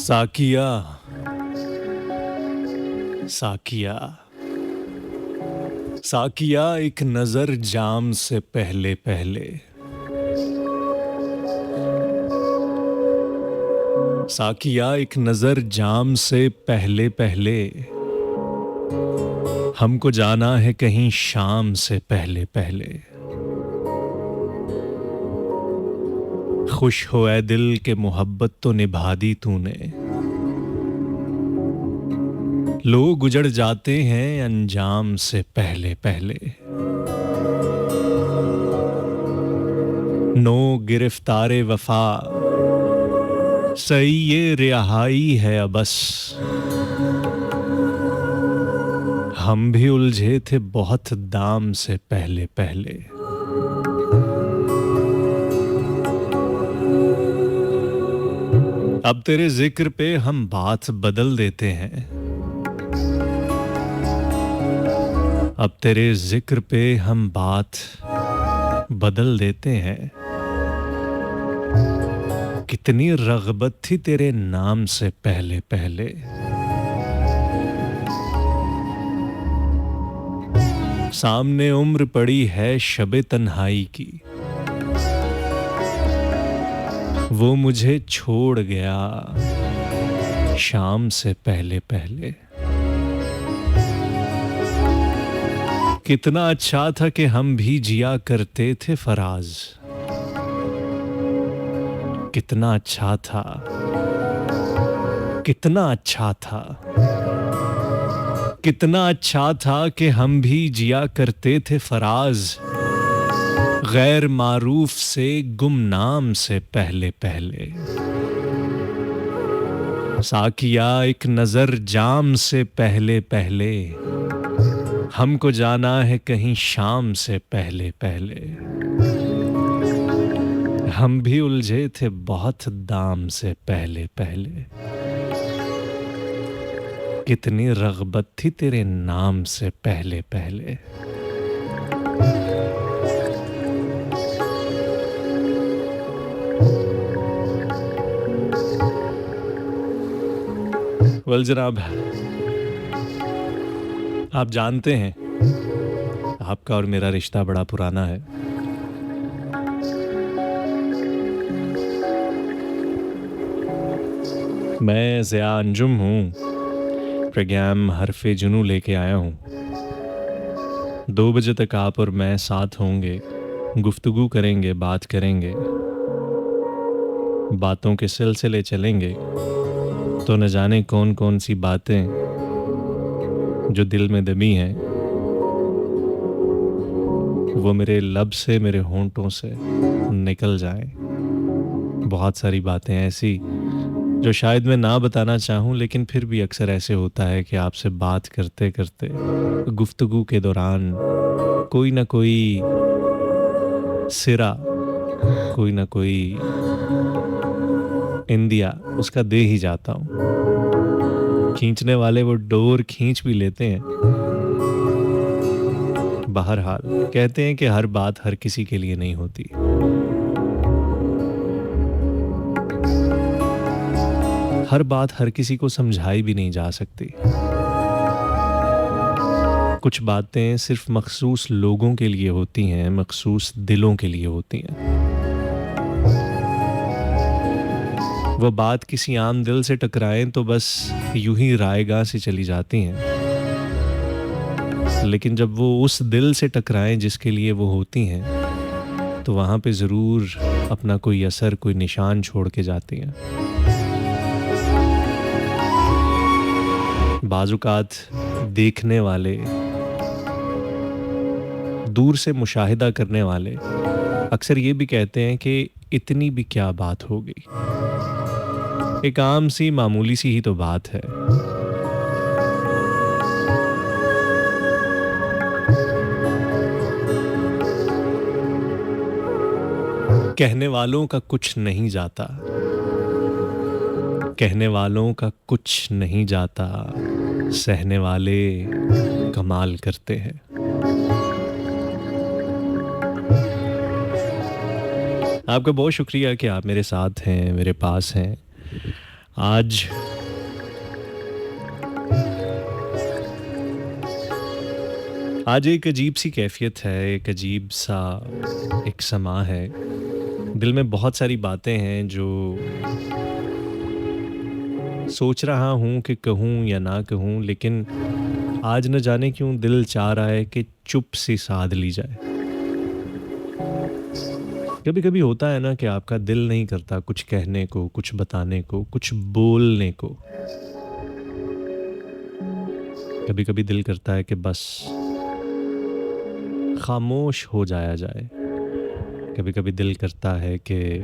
साकिया साकिया साकिया एक नजर जाम से पहले पहले। साकिया एक नजर जाम से पहले पहले। हमको जाना है कहीं शाम से पहले पहले। खुश हो ऐ दिल के मोहब्बत तो निभा दी तूने। लोग गुजर जाते हैं अंजाम से पहले पहले। नो गिरफ्तारे वफा सही ये रिहाई है अबस। हम भी उलझे थे बहुत दाम से पहले पहले। अब तेरे जिक्र पे हम बात बदल देते हैं। अब तेरे जिक्र पे हम बात बदल देते हैं। कितनी रग़बत थी तेरे नाम से पहले पहले। सामने उम्र पड़ी है शबे तन्हाई की। वो मुझे छोड़ गया शाम से पहले पहले। कितना अच्छा था कि हम भी जिया करते थे फराज। कितना अच्छा था, कितना अच्छा था, कितना अच्छा था कि हम भी जिया करते थे फराज। गैर मारूफ से गुमनाम से पहले पहले। साकिया एक नजर जाम से पहले पहले। हमको जाना है कहीं शाम से पहले पहले। हम भी उलझे थे बहुत दाम से पहले पहले। कितनी रग़बत थी तेरे नाम से पहले पहले। वेल जनाब, आप जानते हैं आपका और मेरा रिश्ता बड़ा पुराना है। मैं ज़िया अंजुम हूँ। प्रोग्राम हरफ़े जुनू लेके आया हूँ। 2 बजे तक आप और मैं साथ होंगे, गुफ्तगू करेंगे, बात करेंगे, बातों के सिलसिले चलेंगे। तो न जाने कौन कौन सी बातें जो दिल में दबी हैं वो मेरे लब से, मेरे होंठों से निकल जाएं। बहुत सारी बातें ऐसी जो शायद मैं ना बताना चाहूँ, लेकिन फिर भी अक्सर ऐसे होता है कि आपसे बात करते करते गुफ्तगू के दौरान कोई ना कोई सिरा, कोई ना कोई इंदिया उसका दे ही जाता हूँ। खींचने वाले वो डोर खींच भी लेते हैं। बहरहाल कहते हैं कि हर बात हर किसी के लिए नहीं होती। हर बात हर किसी को समझाई भी नहीं जा सकती। कुछ बातें सिर्फ मखसूस लोगों के लिए होती हैं, मखसूस दिलों के लिए होती हैं। वो बात किसी आम दिल से टकराएं तो बस यूं ही रायगाह से चली जाती हैं। लेकिन जब वो उस दिल से टकराएं जिसके लिए वो होती हैं, तो वहाँ पे ज़रूर अपना कोई असर, कोई निशान छोड़ के जाती हैं। बाज़ुकात देखने वाले, दूर से मुशाहिदा करने वाले अक्सर ये भी कहते हैं कि इतनी भी क्या बात हो गई, एक आम सी मामूली सी ही तो बात है। कहने वालों का कुछ नहीं जाता, कहने वालों का कुछ नहीं जाता, सहने वाले कमाल करते हैं। आपका बहुत शुक्रिया कि आप मेरे साथ हैं, मेरे पास हैं। आज आज एक अजीब सी कैफियत है, एक अजीब सा एक समा है। दिल में बहुत सारी बातें हैं जो सोच रहा हूँ कि कहूँ या ना कहूँ, लेकिन आज न जाने क्यों दिल चाह रहा है कि चुप सी साध ली जाए। कभी कभी होता है ना कि आपका दिल नहीं करता कुछ कहने को, कुछ बताने को, कुछ बोलने को। कभी कभी दिल करता है कि बस खामोश हो जाया जाए। कभी कभी दिल करता है कि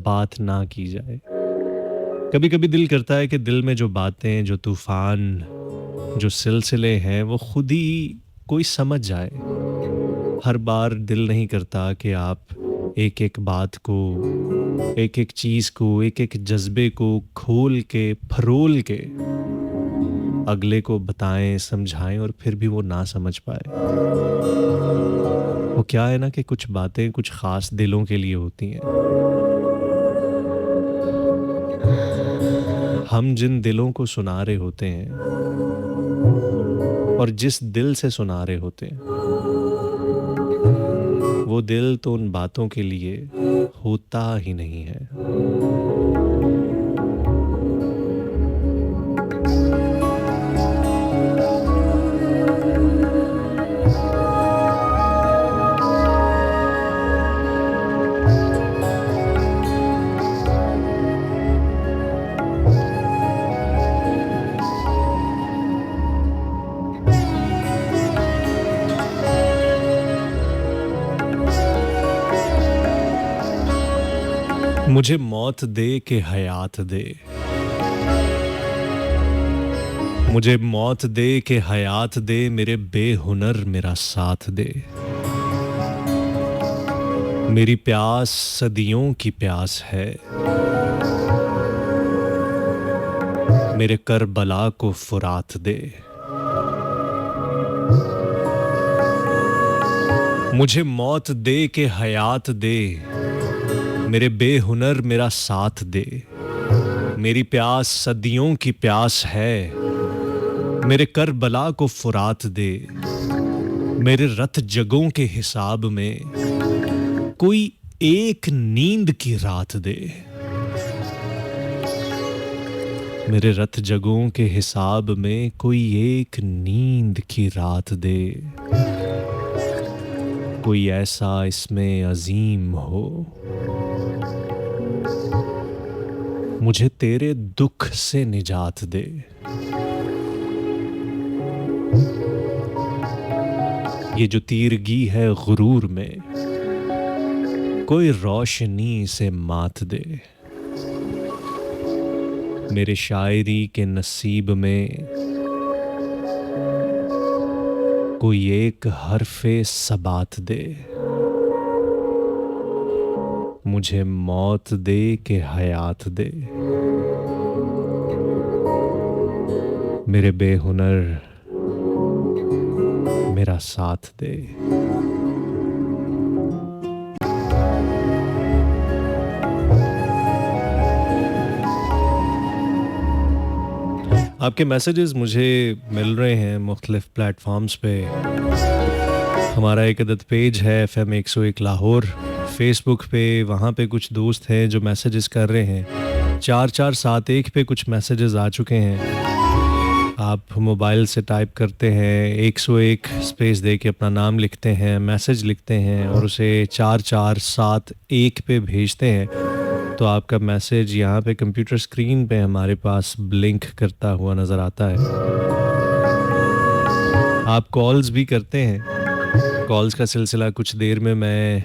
बात ना की जाए। कभी कभी दिल करता है कि दिल में जो बातें, जो तूफान, जो सिलसिले हैं वो खुद ही कोई समझ जाए। हर बार दिल नहीं करता कि आप एक एक बात को, एक एक चीज़ को, एक एक जज्बे को खोल के, फरोल के अगले को बताएं, समझाएं और फिर भी वो ना समझ पाए। वो क्या है ना कि कुछ बातें कुछ ख़ास दिलों के लिए होती हैं। हम जिन दिलों को सुना रहे होते हैं और जिस दिल से सुना रहे होते हैं, वो दिल तो उन बातों के लिए होता ही नहीं है। मुझे मौत दे के हयात दे, मुझे मौत दे के हयात दे, मेरे बेहुनर मेरा साथ दे। मेरी प्यास सदियों की प्यास है, मेरे करबला को फुरात दे। मुझे मौत दे के हयात दे, मेरे बेहुनर मेरा साथ दे। मेरी प्यास सदियों की प्यास है, मेरे करबला को फुरात दे। मेरे रत जगों के हिसाब में कोई एक नींद की रात दे। मेरे रत जगों के हिसाब में कोई एक नींद की रात दे। कोई ऐसा इसमें अजीम हो, मुझे तेरे दुख से निजात दे। ये जो तीरगी है गुरूर में, कोई रोशनी से मात दे। मेरे शायरी के नसीब में कोई एक हरफे सबात दे। मुझे मौत दे के हयात दे, मेरे बेहुनर मेरा साथ दे। आपके मैसेजेस मुझे मिल रहे हैं मुख्तलिफ प्लेटफॉर्म्स पे। हमारा एक अदद पेज है FM 101 लाहौर फेसबुक पे, वहाँ पे कुछ दोस्त हैं जो मैसेजेस कर रहे हैं। 4471 पे कुछ मैसेजेस आ चुके हैं। आप मोबाइल से टाइप करते हैं 101 स्पेस दे के अपना नाम लिखते हैं, मैसेज लिखते हैं और उसे 4471 पे भेजते हैं, तो आपका मैसेज यहाँ पे कंप्यूटर स्क्रीन पे हमारे पास ब्लिंक करता हुआ नज़र आता है। आप कॉल्स भी करते हैं। कॉल्स का सिलसिला कुछ देर में मैं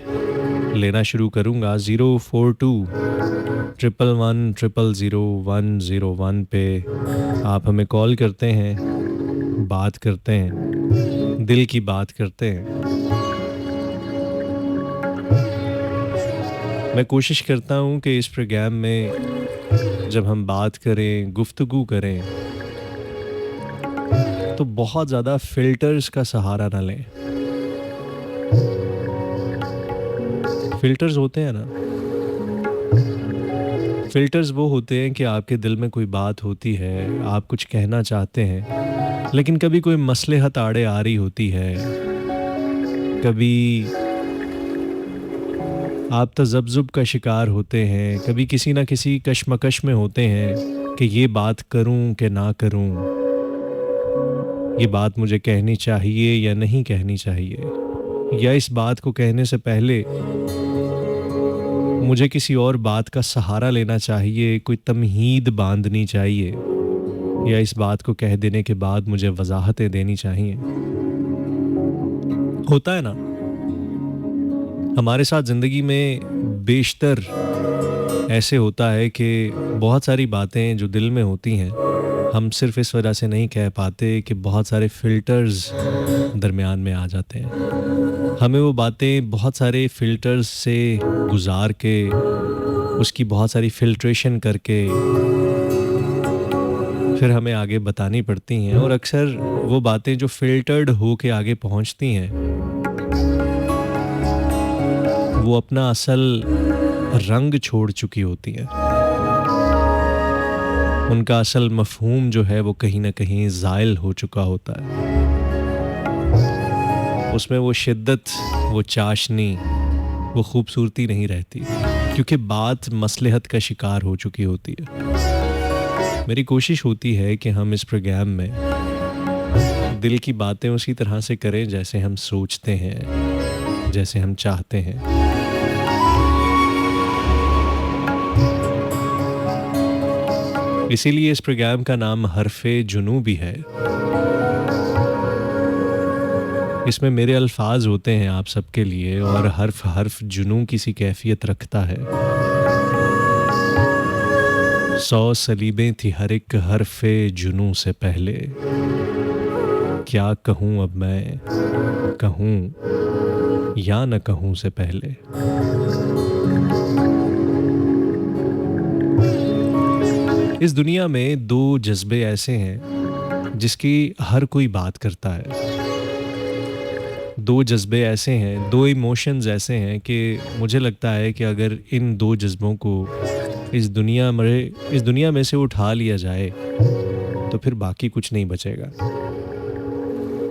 लेना शुरू करूँगा। 042-111-000-101 पे आप हमें कॉल करते हैं, बात करते हैं, दिल की बात करते हैं। मैं कोशिश करता हूँ कि इस प्रोग्राम में जब हम बात करें, गुफ्तगू करें, तो बहुत ज़्यादा फ़िल्टर्स का सहारा ना लें। फ़िल्टर्स होते हैं ना, फ़िल्टर्स वो होते हैं कि आपके दिल में कोई बात होती है, आप कुछ कहना चाहते हैं, लेकिन कभी कोई मसलहत आड़े आ रही होती है, कभी आप तज़ब्ज़ुब का शिकार होते हैं, कभी किसी न किसी कशमकश में होते हैं कि ये बात करूँ कि ना करूँ, ये बात मुझे कहनी चाहिए या नहीं कहनी चाहिए, या इस बात को कहने से पहले मुझे किसी और बात का सहारा लेना चाहिए, कोई तमहीद बाँधनी चाहिए, या इस बात को कह देने के बाद मुझे वज़ाहतें देनी चाहिए। होता है ना, हमारे साथ ज़िंदगी में बेशतर ऐसे होता है कि बहुत सारी बातें जो दिल में होती हैं, हम सिर्फ़ इस वजह से नहीं कह पाते कि बहुत सारे फ़िल्टर्स दरमियान में आ जाते हैं। हमें वो बातें बहुत सारे फ़िल्टर्स से गुज़ार के, उसकी बहुत सारी फ़िल्ट्रेशन करके फिर हमें आगे बतानी पड़ती हैं, और अक्सर वो बातें जो फ़िल्टर्ड हो के आगे पहुँचती हैं, वो अपना असल रंग छोड़ चुकी होती हैं। उनका असल मफ़हूम जो है वो कहीं न कहीं ज़ाइल हो चुका होता है। उसमें वो शिद्दत, वो चाशनी, वो खूबसूरती नहीं रहती, क्योंकि बात मसलहत का शिकार हो चुकी होती है। मेरी कोशिश होती है कि हम इस प्रोग्राम में दिल की बातें उसी तरह से करें जैसे हम सोचते हैं, जैसे हम चाहते हैं। इसीलिए इस प्रोग्राम का नाम हर्फ़े जुनू भी है। इसमें मेरे अल्फाज होते हैं आप सबके लिए, और हर्फ हर्फ जुनू की सी कैफियत रखता है। 100 सलीबें थी हर एक हर्फ़े जुनू से पहले, क्या कहूँ अब मैं, कहूँ या न कहूँ से पहले। इस दुनिया में दो जज्बे ऐसे हैं जिसकी हर कोई बात करता है। दो जज्बे ऐसे हैं, दो इमोशंस ऐसे हैं कि मुझे लगता है कि अगर इन दो जज्बों को इस दुनिया में से उठा लिया जाए तो फिर बाकी कुछ नहीं बचेगा।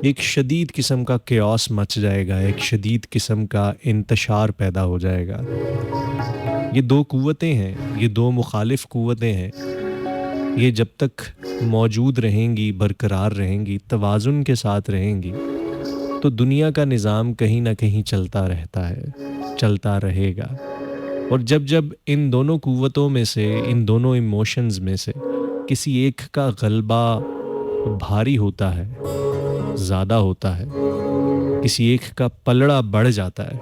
एक शदीद किस्म का केओस मच जाएगा, एक शदीद किस्म का इंतशार पैदा हो जाएगा। ये दो कुव्वतें हैं, ये दो मुखालिफ कुव्वतें हैं। ये जब तक मौजूद रहेंगी, बरकरार रहेंगी, तवाज़ुन के साथ रहेंगी, तो दुनिया का निज़ाम कहीं न कहीं चलता रहता है, चलता रहेगा। और जब जब इन दोनों कुव्वतों में से, इन दोनों इमोशंस में से किसी एक का गलबा भारी होता है, ज़्यादा होता है, किसी एक का पलड़ा बढ़ जाता है,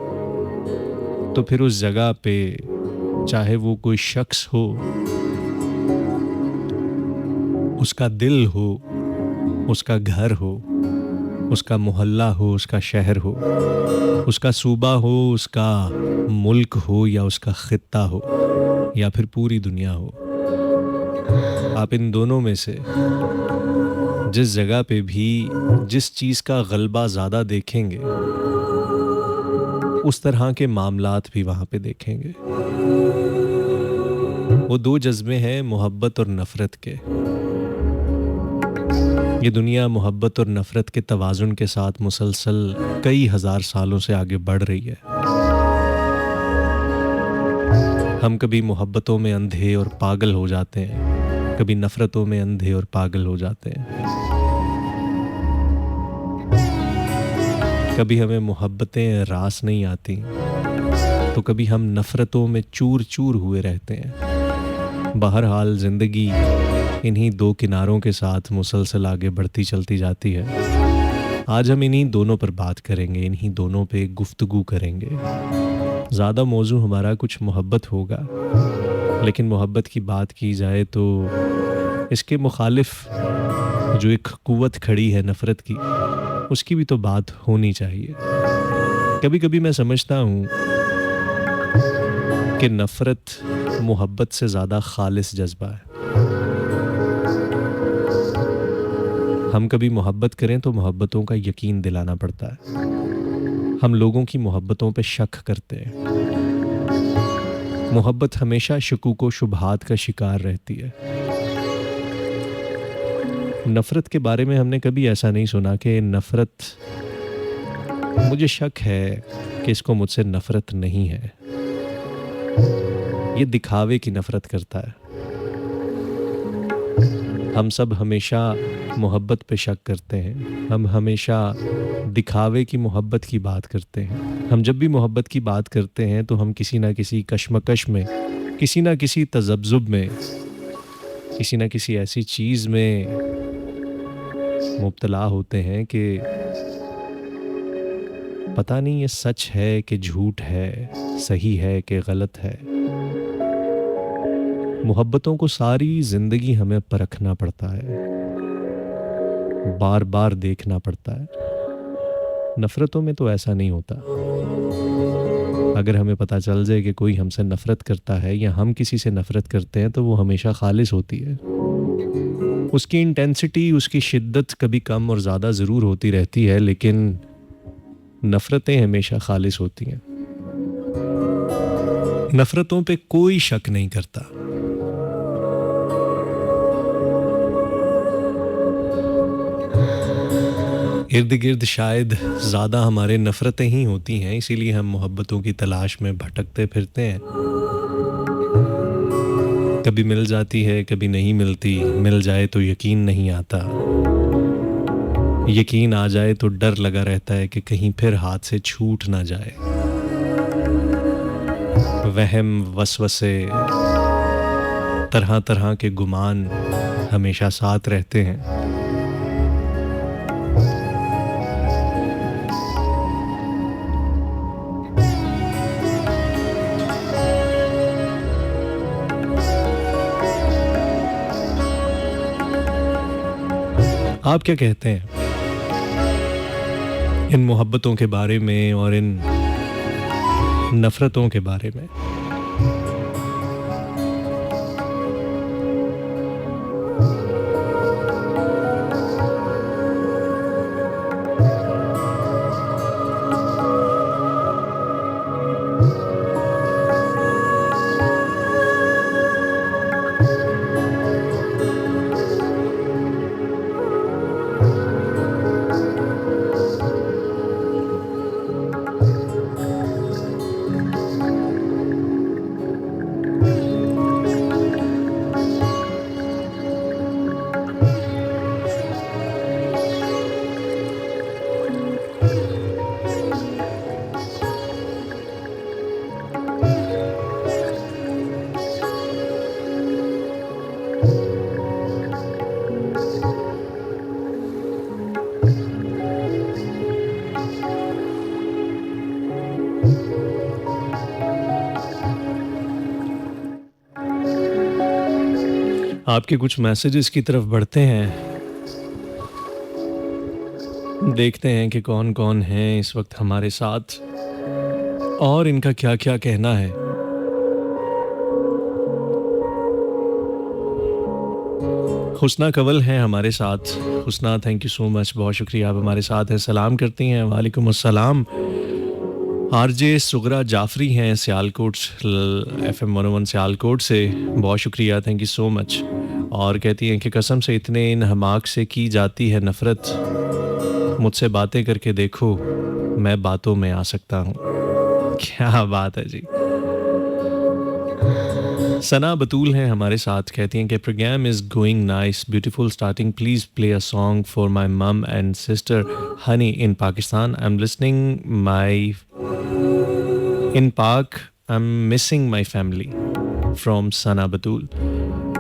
तो फिर उस जगह पे चाहे वो कोई शख्स हो, उसका दिल हो, उसका घर हो, उसका मोहल्ला हो, उसका शहर हो, उसका सूबा हो, उसका मुल्क हो, या उसका ख़ित्ता हो, या फिर पूरी दुनिया हो, आप इन दोनों में से जिस जगह पे भी जिस चीज़ का गलबा ज़्यादा देखेंगे, उस तरह के मामलात भी वहाँ पे देखेंगे। वो दो जज्बे हैं मोहब्बत और नफ़रत के। ये दुनिया मोहब्बत और नफ़रत के तवाज़ुन के साथ मुसलसल कई हज़ार सालों से आगे बढ़ रही है। हम कभी मोहब्बतों में अंधे और पागल हो जाते हैं, कभी नफ़रतों में अंधे और पागल हो जाते हैं। कभी हमें मोहब्बतें रास नहीं आती, तो कभी हम नफ़रतों में चूर चूर हुए रहते हैं। बहरहाल ज़िंदगी इन्हीं दो किनारों के साथ मुसलसल आगे बढ़ती चलती जाती है। आज हम इन्हीं दोनों पर बात करेंगे, इन्हीं दोनों पे गुफ्तगू करेंगे। ज़्यादा मौजू हमारा कुछ मोहब्बत होगा, लेकिन मोहब्बत की बात की जाए तो इसके मुखालिफ जो एक कुव्वत खड़ी है नफ़रत की, उसकी भी तो बात होनी चाहिए। कभी कभी मैं समझता हूँ कि नफ़रत मोहब्बत से ज़्यादा खालिस जज्बा है। हम कभी मोहब्बत करें तो मोहब्बतों का यकीन दिलाना पड़ता है। हम लोगों की मोहब्बतों पे शक करते हैं। मोहब्बत हमेशा शकूक व शुबहात का शिकार रहती है। नफ़रत के बारे में हमने कभी ऐसा नहीं सुना कि नफ़रत, मुझे शक है कि इसको मुझसे नफ़रत नहीं है। ये दिखावे की नफ़रत करता है। हम सब हमेशा मोहब्बत पे शक करते हैं। हम हमेशा दिखावे की मोहब्बत की बात करते हैं। हम जब भी मोहब्बत की बात करते हैं तो हम किसी न किसी कशमकश में, किसी न किसी तज़ब्ज़ुब में, किसी न किसी ऐसी चीज़ में मुब्तला होते हैं कि पता नहीं ये सच है कि झूठ है, सही है कि गलत है। मोहब्बतों को सारी ज़िंदगी हमें परखना पड़ता है, बार-बार देखना पड़ता है। नफ़रतों में तो ऐसा नहीं होता। अगर हमें पता चल जाए कि कोई हमसे नफ़रत करता है या हम किसी से नफ़रत करते हैं तो वो हमेशा ख़ालिस होती है। उसकी इंटेंसिटी, उसकी शिद्दत कभी कम और ज़्यादा ज़रूर होती रहती है, लेकिन नफ़रतें हमेशा ख़ालिस होती हैं। नफ़रतों पे कोई शक नहीं करता। इर्द-गिर्द शायद ज़्यादा हमारे नफ़रतें ही होती हैं, इसीलिए हम मोहब्बतों की तलाश में भटकते फिरते हैं। कभी मिल जाती है, कभी नहीं मिलती। मिल जाए तो यकीन नहीं आता। यकीन आ जाए तो डर लगा रहता है कि कहीं फिर हाथ से छूट ना जाए। वहम, वसवसे, तरह-तरह के गुमान हमेशा साथ रहते हैं। आप क्या कहते हैं इन मोहब्बतों के बारे में और इन नफ़रतों के बारे में? आपके कुछ मैसेजेस की तरफ बढ़ते हैं। देखते हैं कि कौन-कौन हैं इस वक़्त हमारे साथ और इनका क्या-क्या कहना है। हुस्ना कंवल हैं हमारे साथ। हुस्ना, थैंक यू सो मच, बहुत शुक्रिया आप हमारे साथ हैं। सलाम करती हैं। वालेकुम अस्सलाम। आरजे सुगरा जाफ़री हैं सियालकोट एफएम 101 सियालकोट से, बहुत शुक्रिया, थैंक यू सो मच। और कहती हैं कि कसम से इतने इन हमाक से की जाती है नफ़रत, मुझसे बातें करके देखो, मैं बातों में आ सकता हूँ। क्या बात है जी। सना बतूल हैं हमारे साथ, कहती हैं कि programme is going nice, beautiful starting, please play a song for my mum and sister honey in Pakistan, I am listening my in Pak, I am missing my family, from Sana Batool.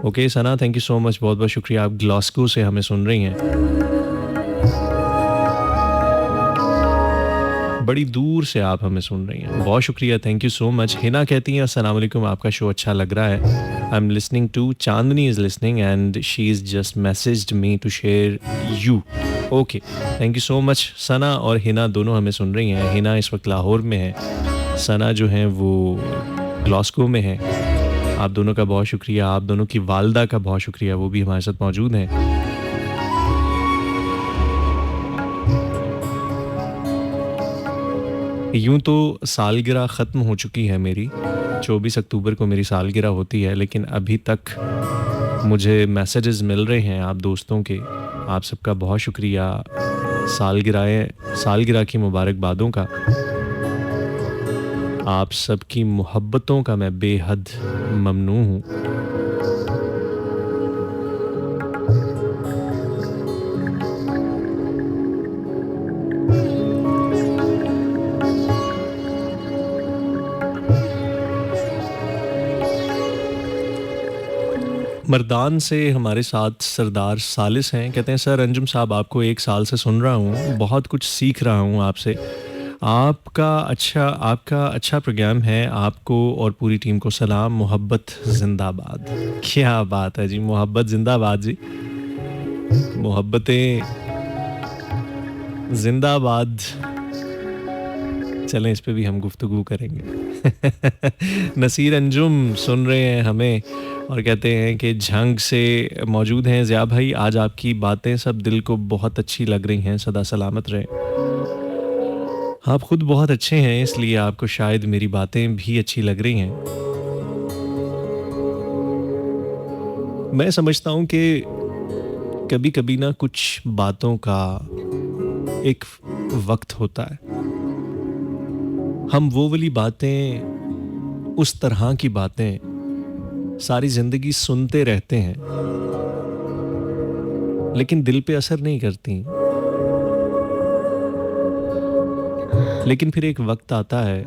Okay Sana, thank you so much, बहुत बहुत शुक्रिया, आप Glasgow से हमें सुन रही हैं। बड़ी दूर से आप हमें सुन रही हैं, बहुत शुक्रिया, thank you so much. Hina कहती हैं अस्सलाम वालेकुम, आपका शो अच्छा लग रहा है। I am listening to, Chandni is listening and she is just messaged me to share you. Okay, thank you so much. Sana और हिना दोनों हमें सुन रही हैं। हिना इस वक्त लाहौर में है, सना जो हैं वो ग्लासगो में है। आप दोनों का बहुत शुक्रिया, आप दोनों की वालदा का बहुत शुक्रिया, वो भी हमारे साथ मौजूद हैं। यूँ तो सालगिरह ख़त्म हो चुकी है मेरी, 24 अक्टूबर को मेरी सालगिरह होती है, लेकिन अभी तक मुझे मैसेजेस मिल रहे हैं आप दोस्तों के। आप सबका बहुत शुक्रिया सालगिरह की मुबारकबादों का। आप सबकी मोहब्बतों का मैं बेहद ममनू हूँ। मर्दान से हमारे साथ सरदार सालिस हैं। कहते हैं सर अंजुम साहब, आपको 1 साल से सुन रहा हूँ, बहुत कुछ सीख रहा हूँ आपसे। आपका अच्छा प्रोग्राम है। आपको और पूरी टीम को सलाम, मोहब्बत जिंदाबाद। क्या बात है जी, मोहब्बत जिंदाबाद जी। मोहब्बतें जिंदाबाद। चलें, इस पे भी हम गुफ्तगू करेंगे। नसीर अंजुम सुन रहे हैं हमें और कहते हैं कि झंग से मौजूद हैं ज़िया भाई। आज आपकी बातें सब दिल को बहुत अच्छी लग रही हैं, सदा सलामत रहें। आप खुद बहुत अच्छे हैं, इसलिए आपको शायद मेरी बातें भी अच्छी लग रही हैं। मैं समझता हूँ कि कभी कभी ना कुछ बातों का एक वक्त होता है। हम वो वाली बातें, उस तरह की बातें सारी जिंदगी सुनते रहते हैं, लेकिन दिल पे असर नहीं करती। लेकिन फिर एक वक्त आता है,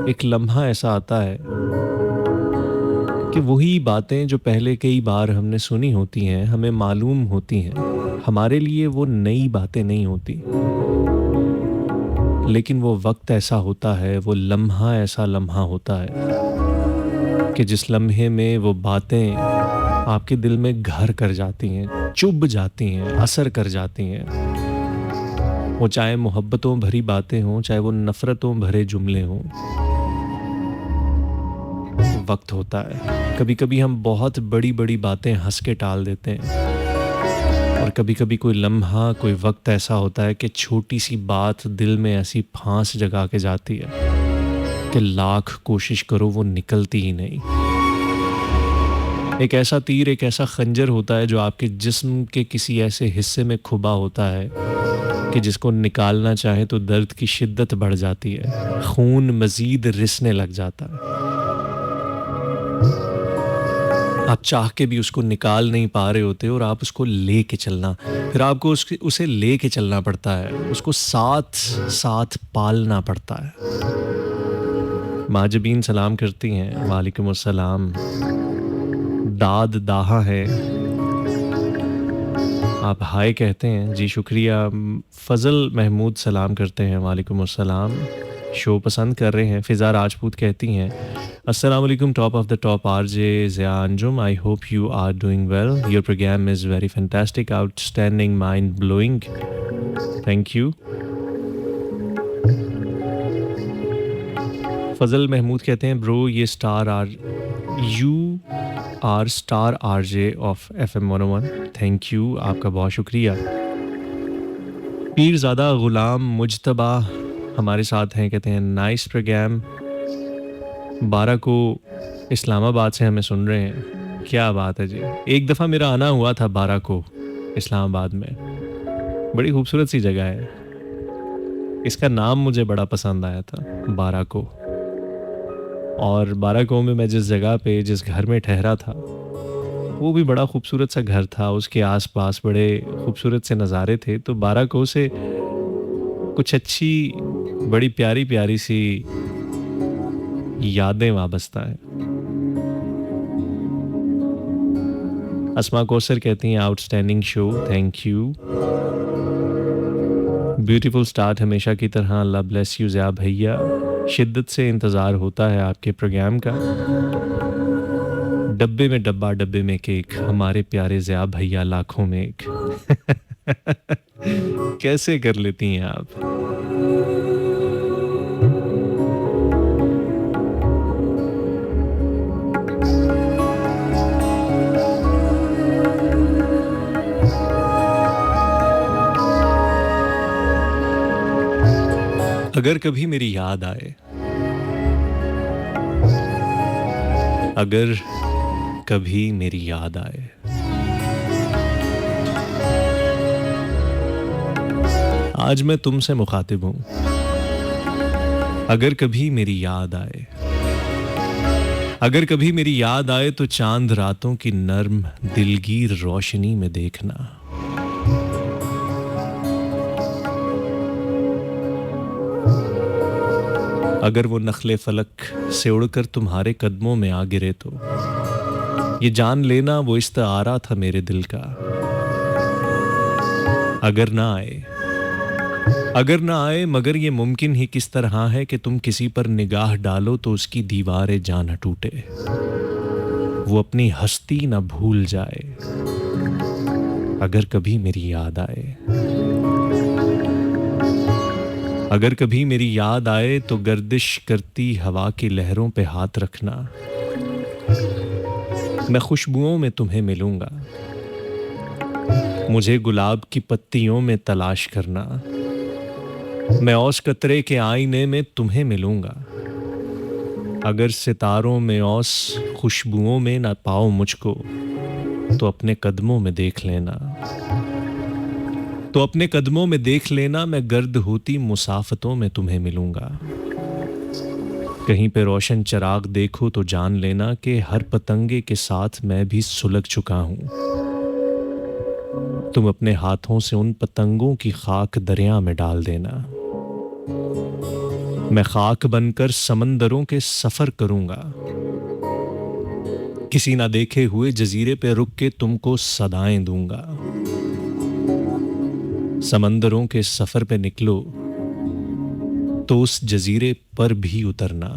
एक लम्हा ऐसा आता है कि वही बातें जो पहले कई बार हमने सुनी होती हैं, हमें मालूम होती हैं, हमारे लिए वो नई बातें नहीं होती। लेकिन वो वक्त ऐसा होता है, वो लम्हा ऐसा लम्हा होता है कि जिस लम्हे में वो बातें आपके दिल में घर कर जाती हैं, चुभ जाती हैं, असर कर जाती हैं। वो चाहे मोहब्बतों भरी बातें हों, चाहे वो नफ़रतों भरे जुमले हों। वक्त होता है। कभी कभी हम बहुत बड़ी बड़ी बातें हंस के टाल देते हैं, और कभी कभी कोई लम्हा, कोई वक्त ऐसा होता है कि छोटी सी बात दिल में ऐसी फांस जगा के जाती है कि लाख कोशिश करो वो निकलती ही नहीं। एक ऐसा तीर, एक ऐसा खंजर होता है जो आपके जिस्म के किसी ऐसे हिस्से में खुबा होता है कि जिसको निकालना चाहे तो दर्द की शिद्दत बढ़ जाती है, खून मजीद रिसने लग जाता है। आप चाह के भी उसको निकाल नहीं पा रहे होते और आप उसको ले के चलना, फिर आपको उसे ले के चलना पड़ता है, उसको साथ साथ पालना पड़ता है। माजबीन सलाम करती हैं, वालेकुम अस्सलाम। दाद दाहा है, आप हाय कहते हैं, जी शुक्रिया। फ़ज़ल महमूद सलाम करते हैं, वालेकुम अस्सलाम। शो पसंद कर रहे हैं। फ़िज़ा राजपूत कहती हैं अस्सलाम वालेकुम, top of the top RJ Zia Anjum, I hope you are doing well, your programme is very fantastic, outstanding, mind blowing, thank you. Fazal Mahmood कहते हैं ब्रो, ये you are star RJ of FM 101, thank you, आपका बहुत शुक्रिया। पीरज़ादा ग़ुलाम मुजतबा हमारे साथ हैं, कहते हैं नाइस प्रोग्राम। 12 को इस्लामाबाद से हमें सुन रहे हैं, क्या बात है जी। एक दफ़ा मेरा आना हुआ था 12 को इस्लामाबाद में, बड़ी खूबसूरत सी जगह है। इसका नाम मुझे बड़ा पसंद आया था, 12 को। और 12 को में मैं जिस जगह पे, जिस घर में ठहरा था, वो भी बड़ा खूबसूरत सा घर था, उसके आसपास बड़े खूबसूरत से नज़ारे थे। तो 12 को से कुछ अच्छी, बड़ी प्यारी प्यारी सी यादें वाबस्ता हैं। अस्मा कौसर कहती हैं outstanding show, thank you. Beautiful start हमेशा की तरह, अल्लाह ब्लेस यू ज़िया भैया। शिद्दत से इंतज़ार होता है आपके प्रोग्राम का। डब्बे में डब्बा, डब्बे में केक, हमारे प्यारे ज़िया भैया लाखों में एक। कैसे कर लेती हैं आप। अगर कभी मेरी याद आए अगर कभी मेरी याद आए। आज मैं तुमसे मुखातिब हूं। अगर कभी मेरी याद आए, अगर कभी मेरी याद आए तो चांद रातों की नर्म दिलगीर रोशनी में देखना। अगर वो नखले फलक से उड़कर तुम्हारे कदमों में आ गिरे तो ये जान लेना वो इस्तारा था मेरे दिल का। अगर ना आए, अगर ना आए, मगर ये मुमकिन ही किस तरह है कि तुम किसी पर निगाह डालो तो उसकी दीवारें जान न टूटे, वो अपनी हस्ती न भूल जाए। अगर कभी मेरी याद आए, अगर कभी मेरी याद आए तो गर्दिश करती हवा की लहरों पे हाथ रखना। मैं खुशबुओं में तुम्हें मिलूंगा, मुझे गुलाब की पत्तियों में तलाश करना। मैं औस कतरे के आईने में तुम्हें मिलूंगा। अगर सितारों में औस खुशबुओं में ना पाओ मुझको तो अपने कदमों में देख लेना, तो अपने कदमों में देख लेना। मैं गर्द होती मुसाफतों में तुम्हें मिलूंगा। कहीं पे रोशन चिराग देखो तो जान लेना कि हर पतंगे के साथ मैं भी सुलग चुका हूं। तुम अपने हाथों से उन पतंगों की खाक दरिया में डाल देना। मैं खाक बनकर समंदरों के सफर करूंगा। किसी ना देखे हुए जजीरे पे रुक के तुमको सदाएं दूंगा। समंदरों के सफर पे निकलो तो उस जजीरे पर भी उतरना।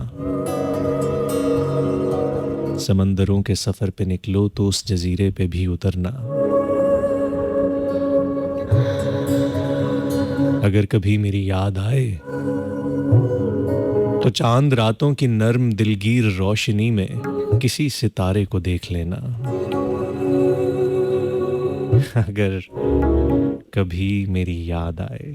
समंदरों के सफर पे निकलो तो उस जजीरे पे भी उतरना। अगर कभी मेरी याद आए तो चांद रातों की नर्म दिलगीर रोशनी में किसी सितारे को देख लेना। अगर कभी मेरी याद आए।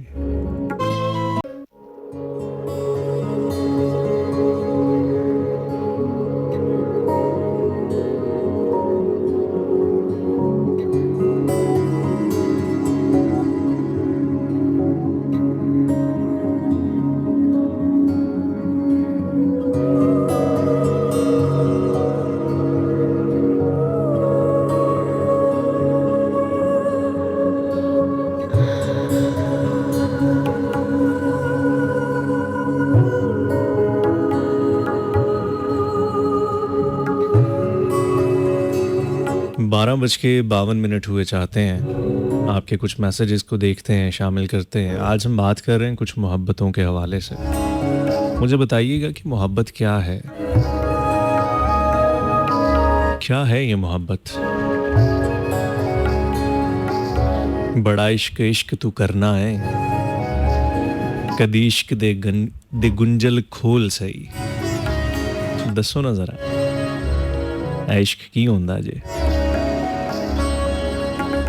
12:52 हुए। चाहते हैं आपके कुछ मैसेजेस को देखते हैं, शामिल करते हैं। आज हम बात कर रहे हैं कुछ मोहब्बतों के हवाले से। मुझे बताइएगा कि मोहब्बत क्या है? क्या है ये मोहब्बत? बड़ा इश्क इश्क तू करना है, कदी इश्क दे गुंजल खोल सही। दसो ना जरा इश्क की होंदा जे?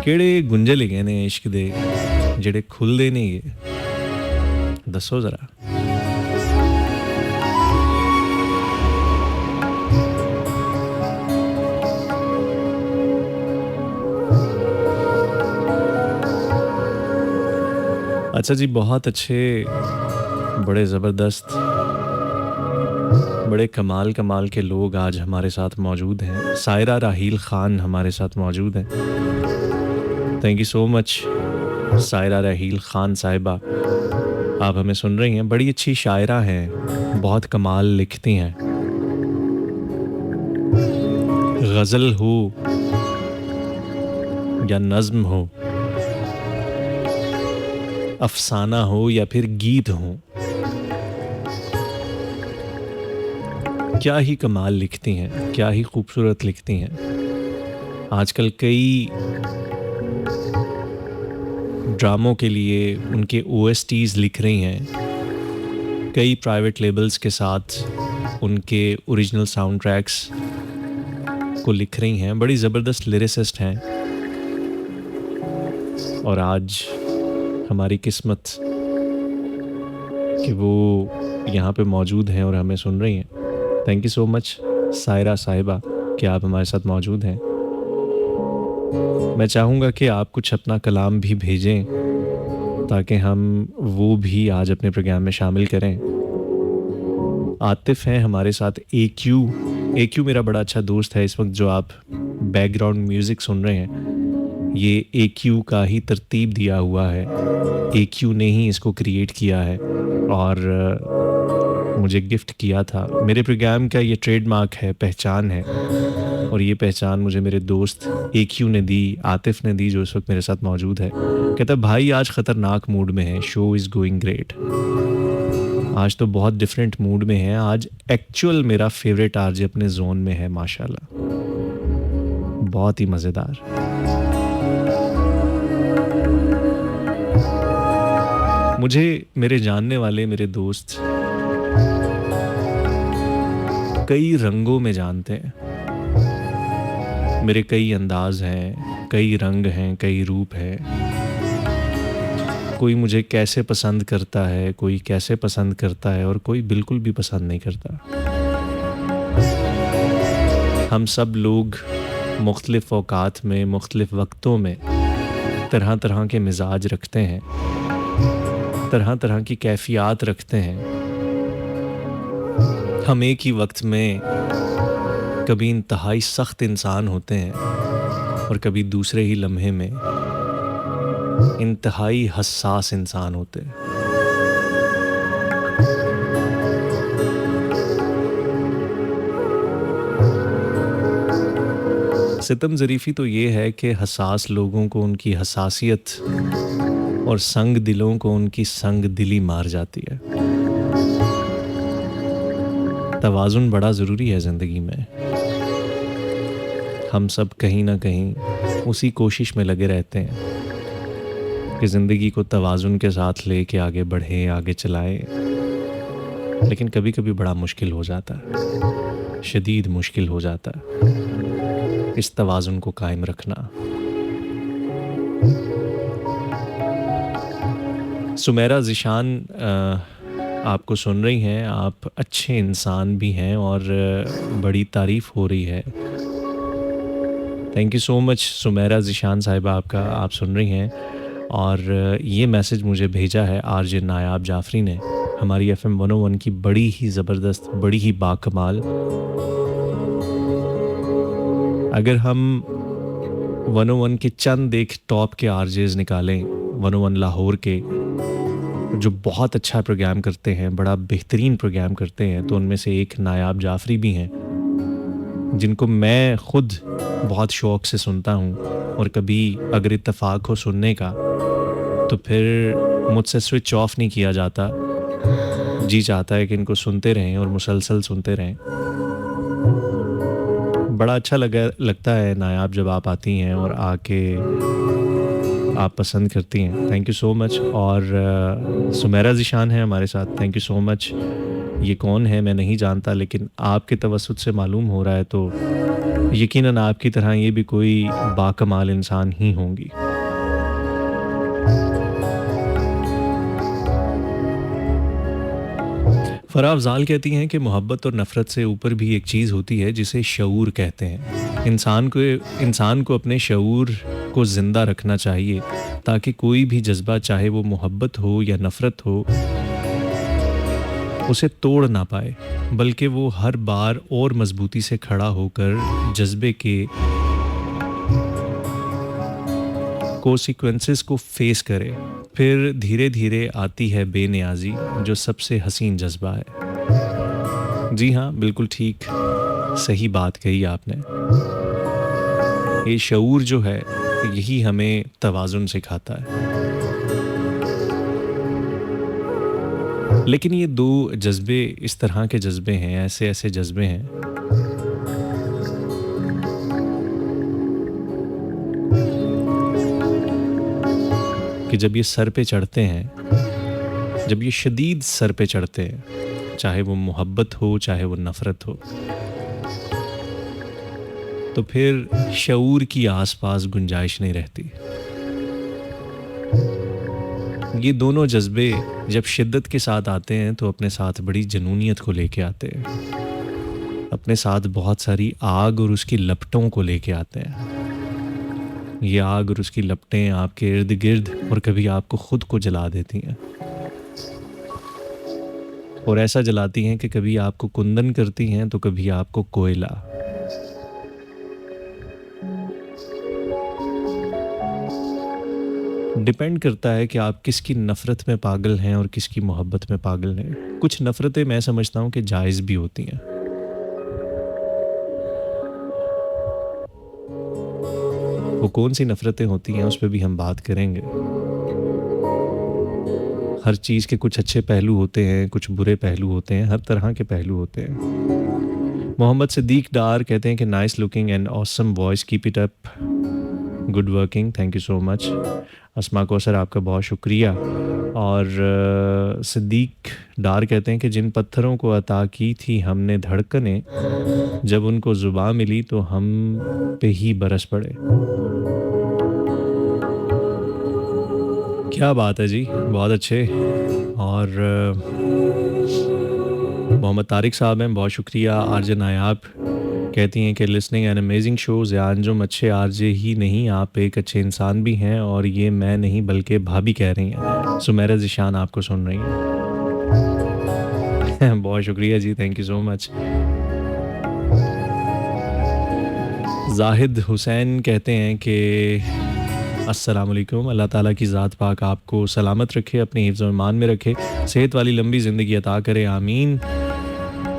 ਕਿਹੜੇ ਗੁੰਝਲ ਹੈਗੇ ਨੇ ਇਸ਼ਕ ਦੇ ਜਿਹੜੇ ਖੁੱਲਦੇ ਨਹੀਂ ਗੇ? ਦੱਸੋ ਜ਼ਰਾ। अच्छा जी, बहुत अच्छे, बड़े ज़बरदस्त, बड़े कमाल के लोग आज हमारे साथ मौजूद हैं। सायरा राहील ख़ान हमारे साथ मौजूद हैं। Thank you so much Saira Raheel Khan साहिबा, आप हमें सुन रही हैं। बड़ी अच्छी शायरा हैं, बहुत कमाल लिखती हैं। गज़ल हो या नज़्म हो, अफसाना हो या फिर गीत हो, क्या ही कमाल लिखती हैं, क्या ही खूबसूरत लिखती हैं। आजकल कई ड्रामों के लिए उनके OSTs लिख रही हैं, कई प्राइवेट लेबल्स के साथ उनके ओरिजिनल साउंड ट्रैक्स को लिख रही हैं। बड़ी ज़बरदस्त लिरिसिस्ट हैं और आज हमारी किस्मत कि वो यहाँ पे मौजूद हैं और हमें सुन रही हैं। Thank you so much Saira साहिबा कि आप हमारे साथ मौजूद हैं। मैं चाहूँगा कि आप कुछ अपना कलाम भी भेजें ताकि हम वो भी आज अपने प्रोग्राम में शामिल करें। आतिफ़ हैं हमारे साथ, एक्यू। एक्यू मेरा बड़ा अच्छा दोस्त है। इस वक़्त जो आप बैकग्राउंड म्यूज़िक सुन रहे हैं, ये एक्यू का ही तरतीब दिया हुआ है। एक्यू ने ही इसको क्रिएट किया है और मुझे गिफ्ट किया था। मेरे प्रोग्राम का ये ट्रेडमार्क है, पहचान है, और ये पहचान मुझे मेरे दोस्त एक्यू ने दी, आतिफ़ ने दी, जो इस वक़्त मेरे साथ मौजूद है। कहता है भाई आज ख़तरनाक मूड में है, शो इज़ गोइंग ग्रेट। आज तो बहुत डिफरेंट मूड में है। आज एक्चुअल मेरा फेवरेट आरजे अपने जोन में है, माशाल्लाह, बहुत ही मज़ेदार। मुझे मेरे जानने वाले, मेरे दोस्त कई रंगों में जानते हैं। मेरे कई अंदाज हैं, कई रंग हैं, कई रूप हैं। कोई मुझे कैसे पसंद करता है, कोई कैसे पसंद करता है, और कोई बिल्कुल भी पसंद नहीं करता। हम सब लोग मुख्तलिफ़ औक़ात में, मुख्तलिफ़ वक्तों में तरह तरह के मिजाज रखते हैं, तरह तरह की कैफ़ियत रखते हैं। हम एक ही वक्त में कभी इंतहाई सख्त इंसान होते हैं और कभी दूसरे ही लम्हे में इंतहाई हसास इंसान होते हैं। सितम ज़रीफ़ी तो ये है कि हसास लोगों को उनकी हसासियत और संग दिलों को उनकी संग दिली मार जाती है। तवाज़ुन बड़ा ज़रूरी है ज़िंदगी में। हम सब कहीं ना कहीं उसी कोशिश में लगे रहते हैं कि ज़िंदगी को तवाज़ुन के साथ लेके आगे बढ़ें, आगे चलाएं। लेकिन कभी कभी बड़ा मुश्किल हो जाता है, शदीद मुश्किल हो जाता है इस तवाज़ुन को कायम रखना। सुमेरा ज़िशान आपको सुन रही हैं। आप अच्छे इंसान भी हैं और बड़ी तारीफ़ हो रही है। Thank you so much Sumera Zeeshan Sahiba, आपका, आप सुन रही हैं। और ये मैसेज मुझे भेजा है आरजे नायाब जाफ़री ने, हमारी FM 101 की बड़ी ही ज़बरदस्त, बड़ी ही बाकमाल। अगर हम 101 के चंद एक टॉप के आरजेज़ निकालें 101 लाहौर के, जो बहुत अच्छा प्रोग्राम करते हैं, बड़ा बेहतरीन प्रोग्राम करते हैं, तो उनमें से एक नायाब जाफ़री भी हैं, जिनको मैं ख़ुद बहुत शौक़ से सुनता हूँ। और कभी अगर इत्तेफाक हो सुनने का तो फिर मुझसे स्विच ऑफ नहीं किया जाता। जी चाहता है कि इनको सुनते रहें और मुसलसल सुनते रहें। बड़ा अच्छा लगता है नायाब जब आप आती हैं और आके आप पसंद करती हैं। Thank you so much. और सुमेरा ज़िशान है हमारे साथ, थैंक यू सो मच। ये कौन है मैं नहीं जानता, लेकिन आपके तवस्सुत से मालूम हो रहा है तो यकीनन आपकी तरह ये भी कोई बाकमाल इंसान ही होंगी। फ़रा अफ़ज़ाल कहती हैं कि मोहब्बत और नफ़रत से ऊपर भी एक चीज़ होती है जिसे शऊर कहते हैं। इंसान को अपने शऊर को ज़िंदा रखना चाहिए ताकि कोई भी जज्बा, चाहे वो मोहब्बत हो या नफ़रत हो, उसे तोड़ ना पाए, बल्कि वो हर बार और मजबूती से खड़ा होकर जज्बे के कोसिक्वेंसेस को फेस करे। फिर धीरे धीरे आती है बेनियाजी, जो सबसे हसीन जज्बा है। जी हाँ, बिल्कुल ठीक, सही बात कही आपने। ये शऊर जो है यही हमें तवाज़ुन सिखाता है। लेकिन ये दो जज्बे इस तरह के जज्बे हैं, ऐसे ऐसे जज्बे हैं कि जब ये सर पे चढ़ते हैं, जब ये शदीद सर पे चढ़ते हैं, चाहे वो मोहब्बत हो चाहे वो नफ़रत हो, तो फिर शऊर की आसपास गुंजाइश नहीं रहती। ये दोनों जज्बे जब शिद्दत के साथ आते हैं तो अपने साथ बड़ी जनूनियत को लेके आते हैं। अपने साथ बहुत सारी आग और उसकी लपटों को लेके आते हैं। ये आग और उसकी लपटें आपके इर्द गिर्द और कभी आपको खुद को जला देती हैं, और ऐसा जलाती हैं कि कभी आपको कुंदन करती हैं तो कभी आपको कोयला। डिपेंड करता है कि आप किसकी नफ़रत में पागल हैं और किसकी मोहब्बत में पागल हैं। कुछ नफ़रतें मैं समझता हूँ कि जायज़ भी होती हैं। वो कौन सी नफ़रतें होती हैं उस पे भी हम बात करेंगे। हर चीज़ के कुछ अच्छे पहलू होते हैं, कुछ बुरे पहलू होते हैं, हर तरह के पहलू होते हैं। मोहम्मद सिद्दीक डार कहते हैं कि nice looking and awesome voice, keep it up, good working, thank you so much. Asma Kausar आपका बहुत शुक्रिया। और सिद्दीक डार कहते हैं कि जिन पत्थरों को अता की थी हमने धड़कने, जब उनको ज़ुबां मिली तो हम पे ही बरस पड़े। क्या बात है जी, बहुत अच्छे। और मोहम्मद तारिक साहब हैं, बहुत शुक्रिया। आरजे नायाब कहती हैं कि लिसनिंग एन अमेजिंग शोज़। या अंजुम, अच्छे आरजे ही नहीं, आप एक अच्छे इंसान भी हैं, और ये मैं नहीं बल्कि भाभी कह रही हैं। सुमेरा ज़िशान आपको सुन रही हैं। बहुत शुक्रिया जी, thank you so much. Zahid Hussain कहते हैं कि अस्सलाम वालेकुम, अल्लाह ताला की ज़ात पाक आपको सलामत रखे, अपने हिफ्ज़ और ईमान में रखे, सेहत वाली लंबी ज़िंदगी अता करे, आमीन।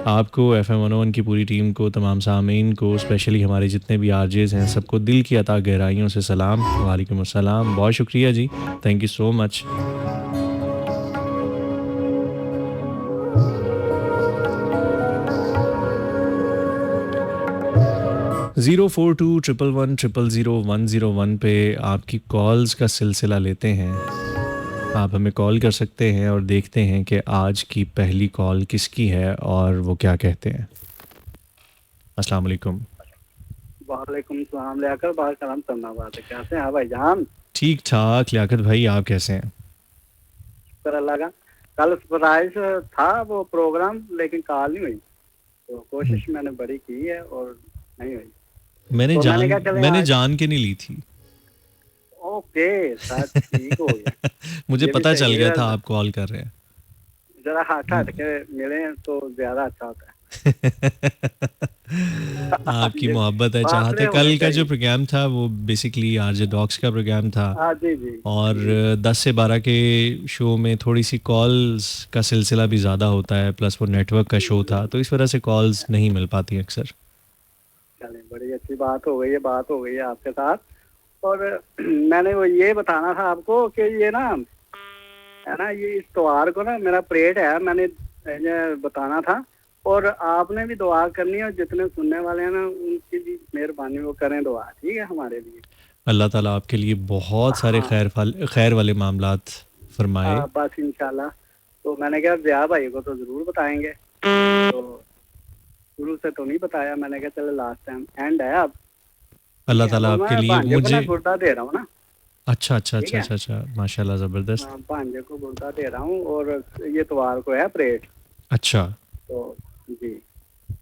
आपको FM 101 की पूरी टीम को, तमाम सामीन को, स्पेशली हमारे जितने भी आरजेज़ हैं, सबको दिल की अता गहराइयों से सलाम। वालेकुम अस्सलाम, बहुत शुक्रिया जी, thank you so much. Zero 4211110101 पे आपकी कॉल्स का सिलसिला लेते हैं। आप हमें कॉल कर सकते हैं और देखते हैं कि आज की पहली कॉल किसकी है और वो क्या कहते हैं। अस्सलाम वालेकुम। वालेकुम सलाम, लियाकत भाई, सलाम करना बात है, कैसे हैं भाईजान? ठीक ठाक लियाकत भाई, आप कैसे हैं? शुक्र अल्लाह का। कल सरप्राइज था वो प्रोग्राम, लेकिन कॉल नहीं हुई, तो कोशिश मैंने बड़ी की है और नहीं हुई। मैंने तो जान क्या चले मैंने आज। जान के नहीं ली थी। ओके, शायद ठीक हो गया। मुझे ये भी पता चल सही गया है, था आप कॉल कर रहे हैं। जरा हट हट के मिले तो ज्यादा अच्छा होता है। आपकी ये मोहब्बत है, चाहत फासले है। होने कल का जो चाहिए। प्रोग्राम था वो बेसिकली आरजे डॉक्स का प्रोग्राम था, हाँ जी जी और जी। 10 से 12 के शो में थोड़ी सी कॉल्स का सिलसिला भी ज़्यादा होता है, प्लस वो नेटवर्क का शो था, तो इस वजह से कॉल्स नहीं मिल पाती अक्सर। चलिए, बड़ी अच्छी बात हो गई है, बात हो गई है आपके साथ। और मैंने वो ये बताना था आपको कि ये ना है ना, ये इस त्योहार को ना मेरा परेड है, मैंने ये बताना था। और आपने भी दुआ करनी है, और जितने सुनने वाले हैं ना उनकी भी मेहरबानी वो करें दुआ, ठीक है हमारे लिए। अल्लाह ताला आपके लिए बहुत सारे हाँ खैर वाले मामलात फरमाए। बस इंशाल्लाह। तो मैंने कहा ज़िया भाई को तो ज़रूर बताएंगे, तो शुरू से तो नहीं बताया, मैंने कहा चलो लास्ट टाइम एंड है अब, ठीक अल्लाह है। ताला वो आपके मैं लिए भांजे को ना मुझे। गुर्दा दे रहा हूँ ना, अच्छा अच्छा ठीक अच्छा है। अच्छा अच्छा, माशाल्लाह, ज़बरदस्त। हाँ, भांजे को गुर्दा दे रहा हूँ, और ये त्योहार को है परेड, अच्छा, तो जी।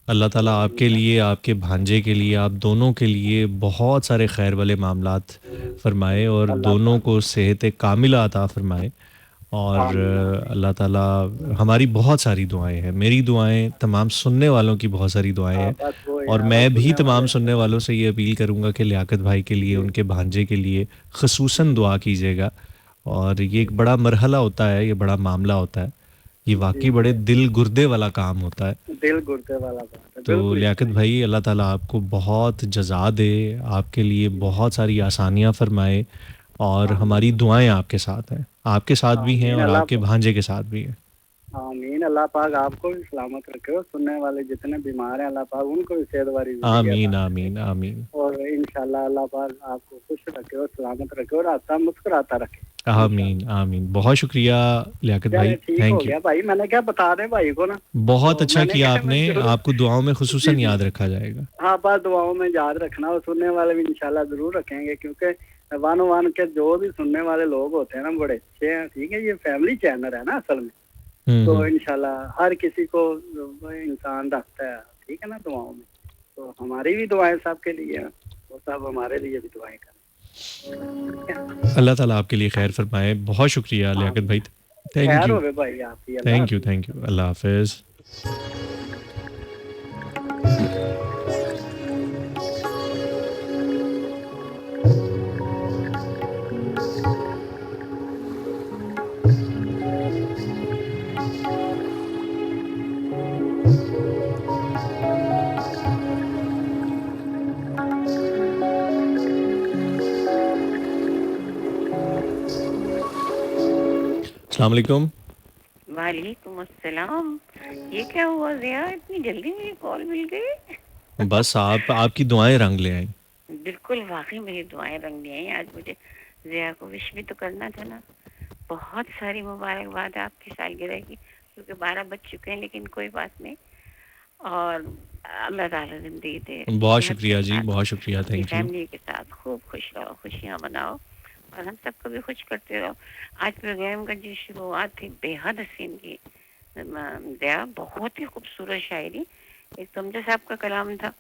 अल्लाह तो ताला आपके लिए, आपके भांजे के लिए, आप दोनों के लिए बहुत सारे खैर वाले मामलात फरमाए, और अल्लाह दोनों पाक को सेहत कामिला अता फरमाए। और आमीन आमीन। अल्लाह ताला, हमारी बहुत सारी दुआएं हैं, मेरी दुआएं, तमाम सुनने वालों की बहुत सारी दुआएं हैं, बस वो और यार, मैं भी सुनने तमाम वाले सुनने सब। वालों से ये अपील करूंगा कि लियाकत भाई के लिए, जी उनके भांजे के लिए खसूसन जी दुआ कीजिएगा। और ये जी एक बड़ा मरहला होता है, ये बड़ा मामला होता है, ये जी वाकई बड़े जी। दिल गुर्दे वाला काम होता है। दिल गुर्दे वाला बात है, तो बिल्कुल इस लियाकत तरह ही। भाई, अल्लाह ताला आपको बहुत जज़ा दे, आपके लिए जी बहुत सारी आसानियाँ फरमाए, और आमीन हमारी दुआएं आपके साथ हैं, आपके साथ भी हैं आमीन। और अल्लाह आपके भांजे के साथ भी हैं। आमीन। अल्लाह पाक आपको भी सलामत रखे, और सुनने वाले जितने बीमार हैं अल्लाह पाक उनको भी सेहत वाली जिंदगी अता आमीन करे। आमीन आमीन और इंशाल्लाह अल्लाह पाक आपको खुश रखे और सलामत रखे और हंसता मुस्कुराता रखे आमीन इंशाल्लाह। आमीन। बहुत शुक्रिया लियाकत चले भाई, ठीक हो थैंक यू। गया भाई, मैंने क्या बता दें भाई को ना, बहुत तो अच्छा मैंने किया क्या मैं आपने, जरूर। आपको दुआओं में जी खुसूसन जी। याद रखा जाएगा। हाँ, बस दुआओं में याद रखना, और सुनने वाले भी इंशाल्लाह जरूर रखेंगे, क्योंकि वन वन के जो भी सुनने वाले लोग होते हैं ना बड़े अच्छे हैं, ठीक है। ये फैमिली चैनल है ना असल में, तो हम्म। इंशाल्लाह हर किसी को इंसान रखता है, ठीक है ना, दुआओं में। तो हमारी भी दुआएं सबके लिए हैं, वो सब हमारे लिए भी दुआएं करें, ठीक है। अल्लाह ताला आपके लिए खैर फरमाए। बहुत शुक्रिया लियाकत आमीन। भाई। थैंक खैर यू। हो गए भाई आपकी, अल्लाह थैंक यू, हाफिज। Thank you. अल्लाह हाफ़िज़। अस्सलाम वालेकुम। वालेकुम अस्सलाम। ये क्या हुआ ज़िया, इतनी जल्दी मेरी कॉल मिल गई? बस आपकी दुआएँ रंग ले आईं। बिल्कुल, वाक़ई मेरी दुआएँ रंग ले आईं। आज मुझे ज़िया को विश भी तो करना था ना। बहुत सारी मुबारकबाद आपकी सालगिरह की, क्योंकि 12 बज चुके हैं, लेकिन कोई बात नहीं। और अल्लाह ताला ज़िंदगी दे, बहुत सेहत के शुक्रिया जी, साथ, बहुत शुक्रिया। अपनी थैंक यू। फैमिली के साथ खूब खुश रहो, खुशियाँ मनाओ और हम सबको भी खुश करते रहो। आज प्रोग्राम का जो शुरुआत थी बेहद हसीन की। ज़िया, बहुत ही खूबसूरत शायरी। एक तुमजा साहब का कलाम था,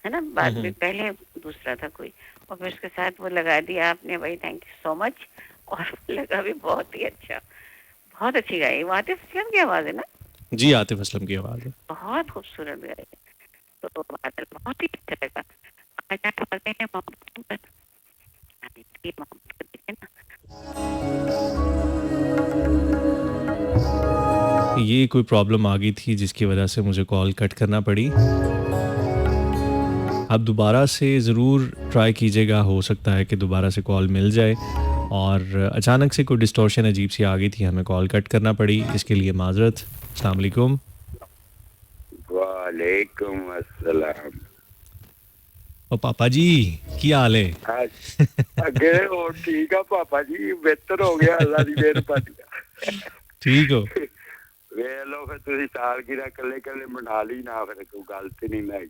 है ना? बाद में पहले दूसरा था कोई, और फिर उसके साथ वो लगा दिया आपने भाई, थैंक यू सो मच। और लगा भी बहुत ही अच्छा, बहुत अच्छी गाई। वो आतिफ असलम की आवाज़ है ना? जी, आतिफ असलम की आवाज़ है। बहुत खूबसूरत गाई। तो बादल बहुत ही अच्छा लगा। आज आप बोलते हैं मोहब्बत पर, ये मोहब्बत है ना। ये कोई प्रॉब्लम आ गई थी जिसकी वजह से मुझे कॉल कट करना पड़ी। आप दोबारा से ज़रूर ट्राई कीजिएगा, हो सकता है कि दोबारा से कॉल मिल जाए। और अचानक से कोई डिस्टॉर्शन अजीब सी आ गई थी, हमें कॉल कट करना पड़ी, इसके लिए माज़रत। अस्सलाम वालेकुम। वालेकुम अस्सलाम। और पापा जी की हाल है? अगे और ठीक है पापा जी, बेहतर हो गया अल्लाह दी मेहरबानी। ठीक हो? वे लो फिर तुसी सालगिरह कल्ले कल्ले मना ली ना, फिर कोई गल ते नहीं मैं।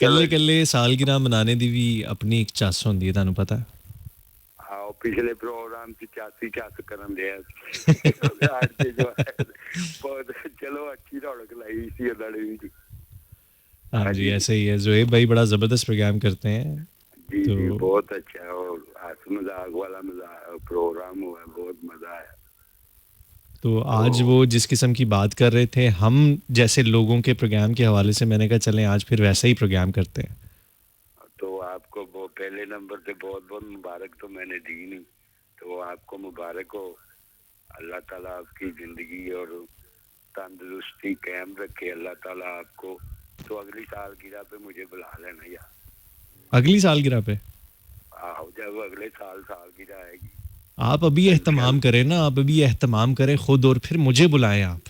कल्ले कल्ले सालगिरह मनाने दी भी अपनी एक चस होंदी है, ਤੁਹਾਨੂੰ पता है? हाँ, पिछले प्रोग्राम की चासी चस करन दे आज के जो है, बहुत चलो अच्छी रौनक लाई सी उन्होंने भी। हाँ जी, ऐसे ही है। ज़ोहेब भाई बड़ा ज़बरदस्त प्रोग्राम करते हैं। जी तो जी, बहुत अच्छा है। और हंस मजाक वाला प्रोग्राम हुआ, बहुत मजा आया। तो आज वो जिस किस्म की बात कर रहे थे हम जैसे लोगों के प्रोग्राम के हवाले से, मैंने कहा चलें आज फिर वैसा ही प्रोग्राम करते हैं। तो आपको वो पहले नंबर पे बहुत बहुत मुबारक तो मैंने दी नहीं, तो आपको मुबारक हो। अल्लाह ताला आपकी ज़िंदगी और तंदुरुस्ती कायम रखे अल्लाह ताला आपको। तो अगली सालगिरह पे मुझे बुला लेना यार। अगली सालगिरह पे? आओ, जब अगले साल सालगिरह आएगी। आप अभी एहतमाम करें ना, आप अभी एहतमाम करें खुद और फिर मुझे बुलाएं आप।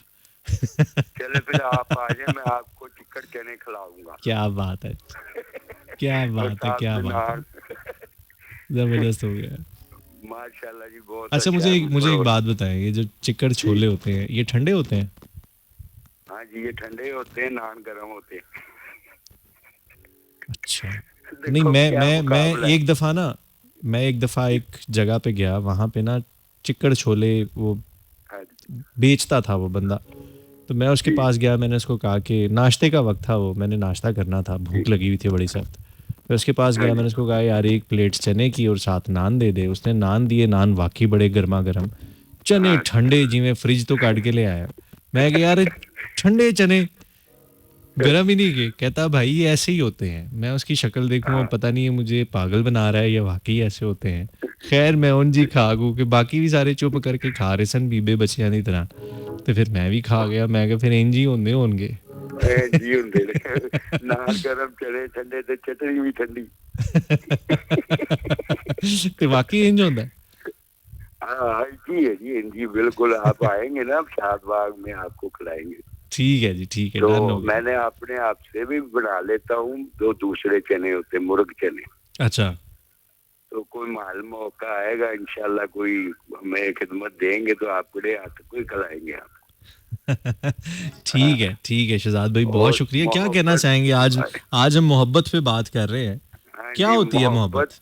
चले फिर आप आ जाए, मैं आपको चिकन चने खिलाऊंगा। क्या बात है, क्या और बात है, साथ क्या में बात है। नान। ज़बरदस्त हो गया। माशाल्लाह जी, बहुत अच्छा, अच्छा है मुझे एक बात बताएं, ये जो चिकड़ जी। छोले होते हैं ये ठंडे होते हैं? हाँ जी, ये ठंडे होते हैं, नान गर्म होते हैं। अच्छा। नहीं, देखो मैं क्या मैं मैं मुकाबला है। एक दफ़ा ना, मैं एक दफ़ा एक जगह पे गया, वहाँ पे ना चिकड़ छोले वो हाँ बेचता था वो बंदा। तो मैं उसके जी पास गया, मैंने उसको कहा कि नाश्ते का वक्त था, वो मैंने नाश्ता करना था, जी। भूख लगी हुई थी बड़ी सख्त। मैं उसके पास हाँ गया, जी मैंने उसको कहा यार एक प्लेट चने की और साथ नान दे दे। उसने नान दिए, नान वाकई बड़े गर्मा गर्म, चने हाँ। ठंडे जिवें फ्रिज तो काट के ले आया। मैं कहा यार ठंडे चने गर्म ही नहीं गए। कहता भाई ये ऐसे ही होते हैं। मैं उसकी शक्ल देखूँ, हाँ। पता नहीं है मुझे पागल बना रहा है या वाकई ऐसे होते हैं। खैर मैं उन जी खा गू कि बाकी भी सारे चुप करके खा रहे सन बीबे बच्चियां की तरह। तो फिर मैं भी खा गया। मैं कहा फिर इंज ही होंगे होंगे। जी होंगे नान गर्म चने ठंडे ते चटनी भी ठंडी। तो वाकई इंज होता है। हाँ जी है जी बिल्कुल। आप आएंगे ना शादबाग में, आपको खिलाएंगे। ठीक है जी, ठीक है, तो डन हो गया। मैंने अपने आप से भी बना लेता हूँ, दो दूसरे चने होते, मुर्ग चने। अच्छा। तो कोई माल मौका आएगा इंशाल्लाह, कोई हमें खिदमत देंगे तो आपके हाथ को ही खिलाएंगे आप। ठीक है शहजाद भाई, बहुत और शुक्रिया। क्या कहना मोहब्बत। चाहेंगे आज? आज हम मोहब्बत पे बात कर रहे हैं। हाँ क्या जी, होती है मोहब्बत। मोहब्बत?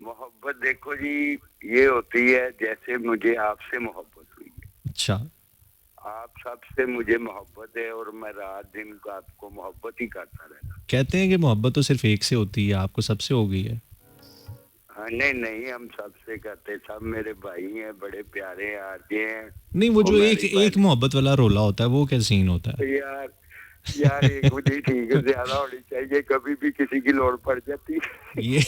मोहब्बत देखो जी, ये होती है जैसे मुझे आपसे मोहब्बत हुई है। अच्छा। आप सबसे मुझे मोहब्बत है और मैं रात दिन को आपको मोहब्बत ही करता रहता। कहते हैं कि मोहब्बत तो सिर्फ एक से होती है, आपको सबसे हो गई है। हाँ, नहीं नहीं, हम सबसे करते, सब मेरे भाई हैं, बड़े प्यारे हैं, आते हैं। नहीं, वो जो एक हमारी एक मोहब्बत वाला रोला होता है वो क्या सीन होता है? यार यार एक मुझे ठीक है, ज्यादा होनी चाहिए, कभी भी किसी की लोड़ पड़ जाती है। ये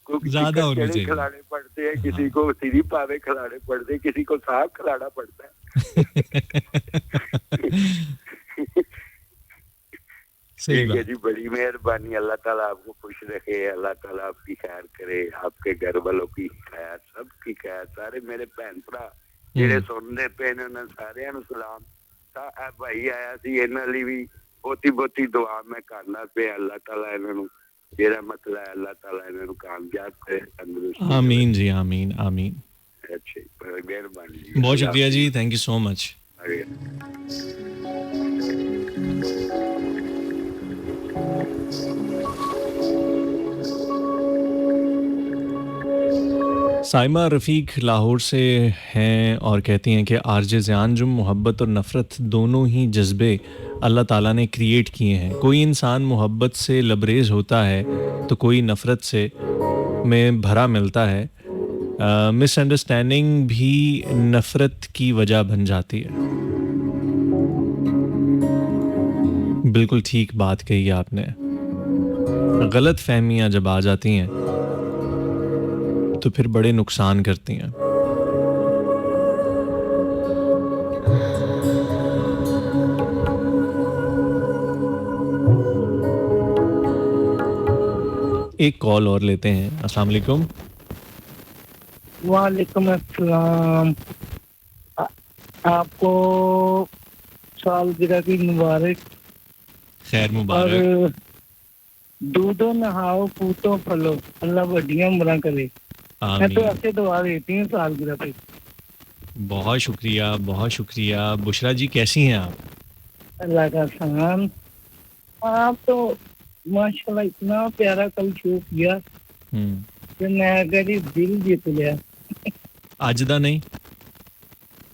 कुछ ज्यादा चिकन होनी चने चाहिए। खिलाने पड़ते हैं, हाँ। किसी को सीरी पावे खिलाने पड़ते हैं, किसी को साग खिलाना पड़ता है। सही ठीक है बात। जी, बड़ी मेहरबानी। अल्लाह ताला आपको खुश रखे, अल्लाह ताला आपकी खैर करे, आपके घर वालों की खैर, सबकी खैर, सारे मेरे भैन भरा ਜਿਹੜੇ ਸੁਣਦੇ ਪਏ ਨੇ ਉਹਨਾਂ ਸਾਰਿਆਂ ਨੂੰ ਸਲਾਮ। ਤਾਂ ਇਹ ਭਾਈ ਆਇਆ ਸੀ, ਇਹਨਾਂ ਲਈ ਵੀ ਬਹੁਤੀ ਦੁਆ ਮੈਂ ਕਰਨਾ ਪਿਆ। ਅੱਲਾਹ ਤਾਲਾ ਇਹਨਾਂ ਨੂੰ, ਜਿਹੜਾ ਮਸਲਾ ਹੈ, ਅੱਲਾਹ ਤਾਲਾ ਇਹਨਾਂ ਨੂੰ ਕਾਮਯਾਬ ਕਰੇ, ਤੰਦਰੁਸਤੀ आमीन जी, आमीन आमीन। ਅੱਛਾ ਜੀ, ਬੜੀ ਮਿਹਰਬਾਨੀ ਜੀ। बहुत शुक्रिया जी, thank you so much. Saima Rafiq Lahore से हैं और कहती हैं कि आरजे ज़ियान, जो मोहब्बत और नफ़रत दोनों ही जज्बे अल्लाह ताला ने क्रिएट किए हैं। कोई इंसान मोहब्बत से लबरेज़ होता है तो कोई नफ़रत से में भरा मिलता है। मिसअंडरस्टैंडिंग भी नफ़रत की वजह बन जाती है। बिल्कुल ठीक बात कही आपने। गलत फहमियाँ जब आ जाती हैं तो फिर बड़े नुकसान करती हैं। एक कॉल और लेते हैं। अस्सलाम वालेकुम। वालेकुम अस्सलाम। आपको सालगिरह की मुबारक। खैर मुबारक। और दूधो नहाओ पूतो फलो, अल्लाह बढ़िया उम्र करे। मैं तो आमीन। ऐसे दुआ देती हूँ सालगिरह पे। बहुत शुक्रिया, बहुत शुक्रिया। बुशरा जी कैसी हैं आप? अल्लाह का सलाम। आप तो माशाल्लाह इतना प्यारा कल शो किया कि मैं कभी दिल जीत लिया। आज दा नहीं?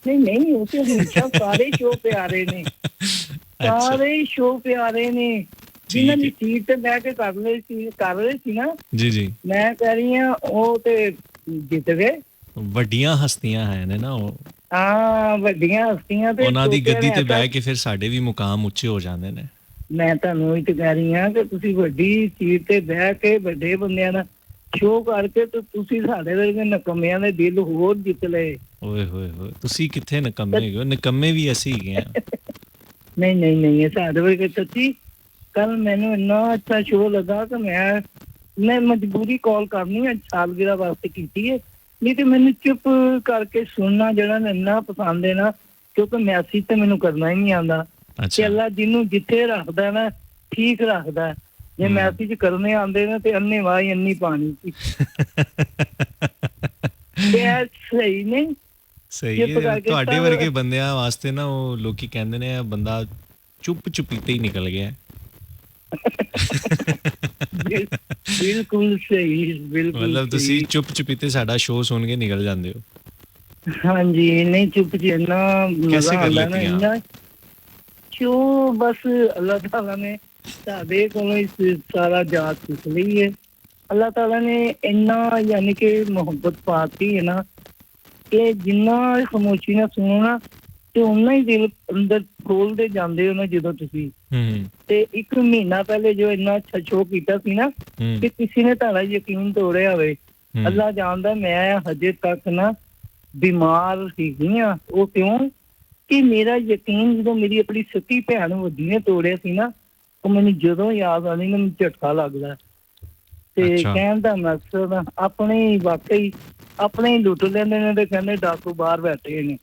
नहीं वो तो हमेशा सारे शो प्यारे ने, अच्छा, सारे शो प्यारे ने। ठीक जिन्हां दी है। सीट ते बैठ के कर रहे सी ना, जी जी। मैं कह रही हूँ वो ते जित गए। ਵੱਡੀਆਂ ਹਸਤੀਆਂ ਹੈ ਨੇ ਨਾ ਉਹ, ਹਾਂ ਵੱਡੀਆਂ ਹਸਤੀਆਂ ਤੇ ਉਹਨਾਂ ਦੀ ਛੋਟਿਆਂ ਗੱਦੀ ਨੇ ਤੇ ਐਸਾ- ਬਹਿ ਕੇ ਫਿਰ ਸਾਡੇ ਵੀ ਮੁਕਾਮ ਉੱਚੇ ਹੋ ਜਾਂਦੇ ਨੇ। ਮੈਂ ਤੁਹਾਨੂੰ ਇਹ ਤੇ ਕਹਿ ਰਹੀ ਹਾਂ ਕਿ ਤੁਸੀਂ ਵੱਡੀ ਸੀਟ ਤੇ ਬਹਿ ਕੇ ਵੱਡੇ ਬੰਦਿਆਂ ਦਾ ਸ਼ੋਅ ਕਰਕੇ ਤੇ ਤੁਸੀਂ ਸਾਡੇ ਵਰਗੇ ਨਕਮਿਆਂ ਦੇ ਦਿਲ ਹੋਰ ਜਿੱਤ ਲਏ। ਓਏ ਹੋਏ ਹੋਏ, ਤੁਸੀਂ ਕਿੱਥੇ ਨਿਕੰਮੇ ਹੈਗੇ ਹੋ? ਨਿਕੰਮੇ ਵੀ ਅਸੀਂ ਹੈਗੇ ਆ। ਨਹੀਂ ਇਹ ਸਾਡੇ ਵਰਗੇ ਸੱਚੀ। ਕੱਲ ਮੈਨੂੰ ਇੰਨਾ ਅੱਛਾ ਸ਼ੋਅ ਲੱਗਾ ਕਿ ਮੈਂ ਮਜਬੂਰੀ ਕਾਲ ਕਰਨੀ ਅੱਜ ਸਾਲਗਿਰਾ ਵਾਸਤੇ ਕੀਤੀ ਹੈ। ਨਹੀਂ ਤੇ ਮੈਨੂੰ ਚੁੱਪ ਕਰਕੇ ਸੁਣਨਾ ਜਿਹੜਾ ਨਾ ਇੰਨਾ ਪਸੰਦ ਹੈ ਨਾ, ਕਿਉਂਕਿ ਮੈਸੇਜ ਤੇ ਮੈਨੂੰ ਕਰਨਾ ਹੀ ਨਹੀਂ ਆਉਂਦਾ। ਕਿ ਅੱਛਾ, ਅੱਲਾ ਜਿਹਨੂੰ ਜਿੱਥੇ ਰੱਖਦਾ ਨਾ ਠੀਕ ਰੱਖਦਾ। ਜੇ ਮੈਸੇਜ ਕਰਨੇ ਆਉਂਦੇ ਨੇ ਤੇ ਅੰਨੇ ਵਾਹ ਇੰਨੀ ਪਾਣੀ ਸੀ ਤੇ ਇਹ ਸਹੀ ਨਹੀਂ। ਸਹੀ ਚੁੱਪ ਹੈ। ਕਰਕੇ ਤੁਹਾਡੇ ਤਾਂ- ਵਰਗੇ ਬੰਦਿਆਂ ਵਾਸਤੇ ਨਾ ਉਹ ਲੋਕੀ ਕਹਿੰਦੇ ਨੇ ਇਹ ਬੰਦਾ ਚੁੱਪ ਚੁਪੀਤੇ ਹੀ ਨਿਕਲ ਗਿਆ। ਬਿਲਕੁਲ ਸਹੀ, ਬਿਲਕੁਲ ਮਤਲਬ ਤੁਸੀਂ ਸਹੀ। ਚੁੱਪ ਚੁਪੀਤੇ ਸਾਡਾ ਸ਼ੋਅ ਸੁਣ ਕੇ ਨਿਕਲ ਜਾਂਦੇ ਹੋ। ਹਾਂਜੀ ਨਹੀਂ ਚੁੱਪ ਚ ਇੰਨਾ कैसे ਮਜ਼ਾ कर ਆਉਂਦਾ ਨਾ, लेती हैं आप? ਇੰਨਾ ਕਿਉਂ ਬਸ ਅੱਲਾਹ ਤਾਲਾ ਨੇ ਸਾਡੇ ਕੋਲੋਂ ਇਸ ਸਾਰਾ ਜਾਤ ਚੁੱਕ ਲਈ ਹੈ। ਅੱਲਾਹ ਤਾਲਾ ਨੇ ਇੰਨਾ ਯਾਨੀ ਕਿ ਮੁਹੱਬਤ ਪਾਤੀ ਹੈ ਨਾ ਕਿ ਜਿੰਨਾ ਖਾਮੋਸ਼ੀ ਨਾਲ ਸੁਣੋ ਨਾ ਤੇ ਉਨਾ ਹੀ ਦਿਲ ਅੰਦਰ ਖੋਲਦੇ ਜਾਂਦੇ ਹੋ ਨਾ। ਜਦੋਂ ਤੁਸੀਂ ਤੇ 1 ਮਹੀਨਾ ਪਹਿਲੇ ਜੋ ਇੰਨਾ ਅੱਛਾ ਸ਼ੋਅ ਕੀਤਾ ਸੀ ਨਾ ਕਿ ਕਿਸੇ ਨੇ ਤੁਹਾਡਾ ਯਕੀਨ ਤੋੜਿਆ ਹੋਵੇ, ਅੱਲਾਹ ਜਾਣਦਾ। ਮੈਂ ਹਜੇ ਤੱਕ ਨਾ ਬਿਮਾਰ ਸੀਗੀ ਆ। ਉਹ ਕਿਉਂ ਕਿ ਮੇਰਾ ਯਕੀਨ ਜਦੋਂ ਮੇਰੀ ਆਪਣੀ ਸੱਕੀ ਭੈਣ ਵੱਡੀ ਨੇ ਤੋੜਿਆ ਸੀ ਨਾ, ਉਹ ਮੈਨੂੰ ਜਦੋਂ ਯਾਦ ਆਉਂਦੀ ਨਾ ਮੈਨੂੰ ਝਟਕਾ ਲੱਗਦਾ। ਤੇ ਅੱਛਾ। ਕਹਿਣ ਦਾ ਮਕਸਦ ਆਪਣੇ ਹੀ ਵਾਕਈ ਆਪਣੇ ਹੀ ਲੁੱਟ ਲੈਂਦੇ ਨੇ ਤੇ ਕਹਿੰਦੇ ਡਾਕੂ ਬਾਹਰ ਬੈਠੇ ਨੇ।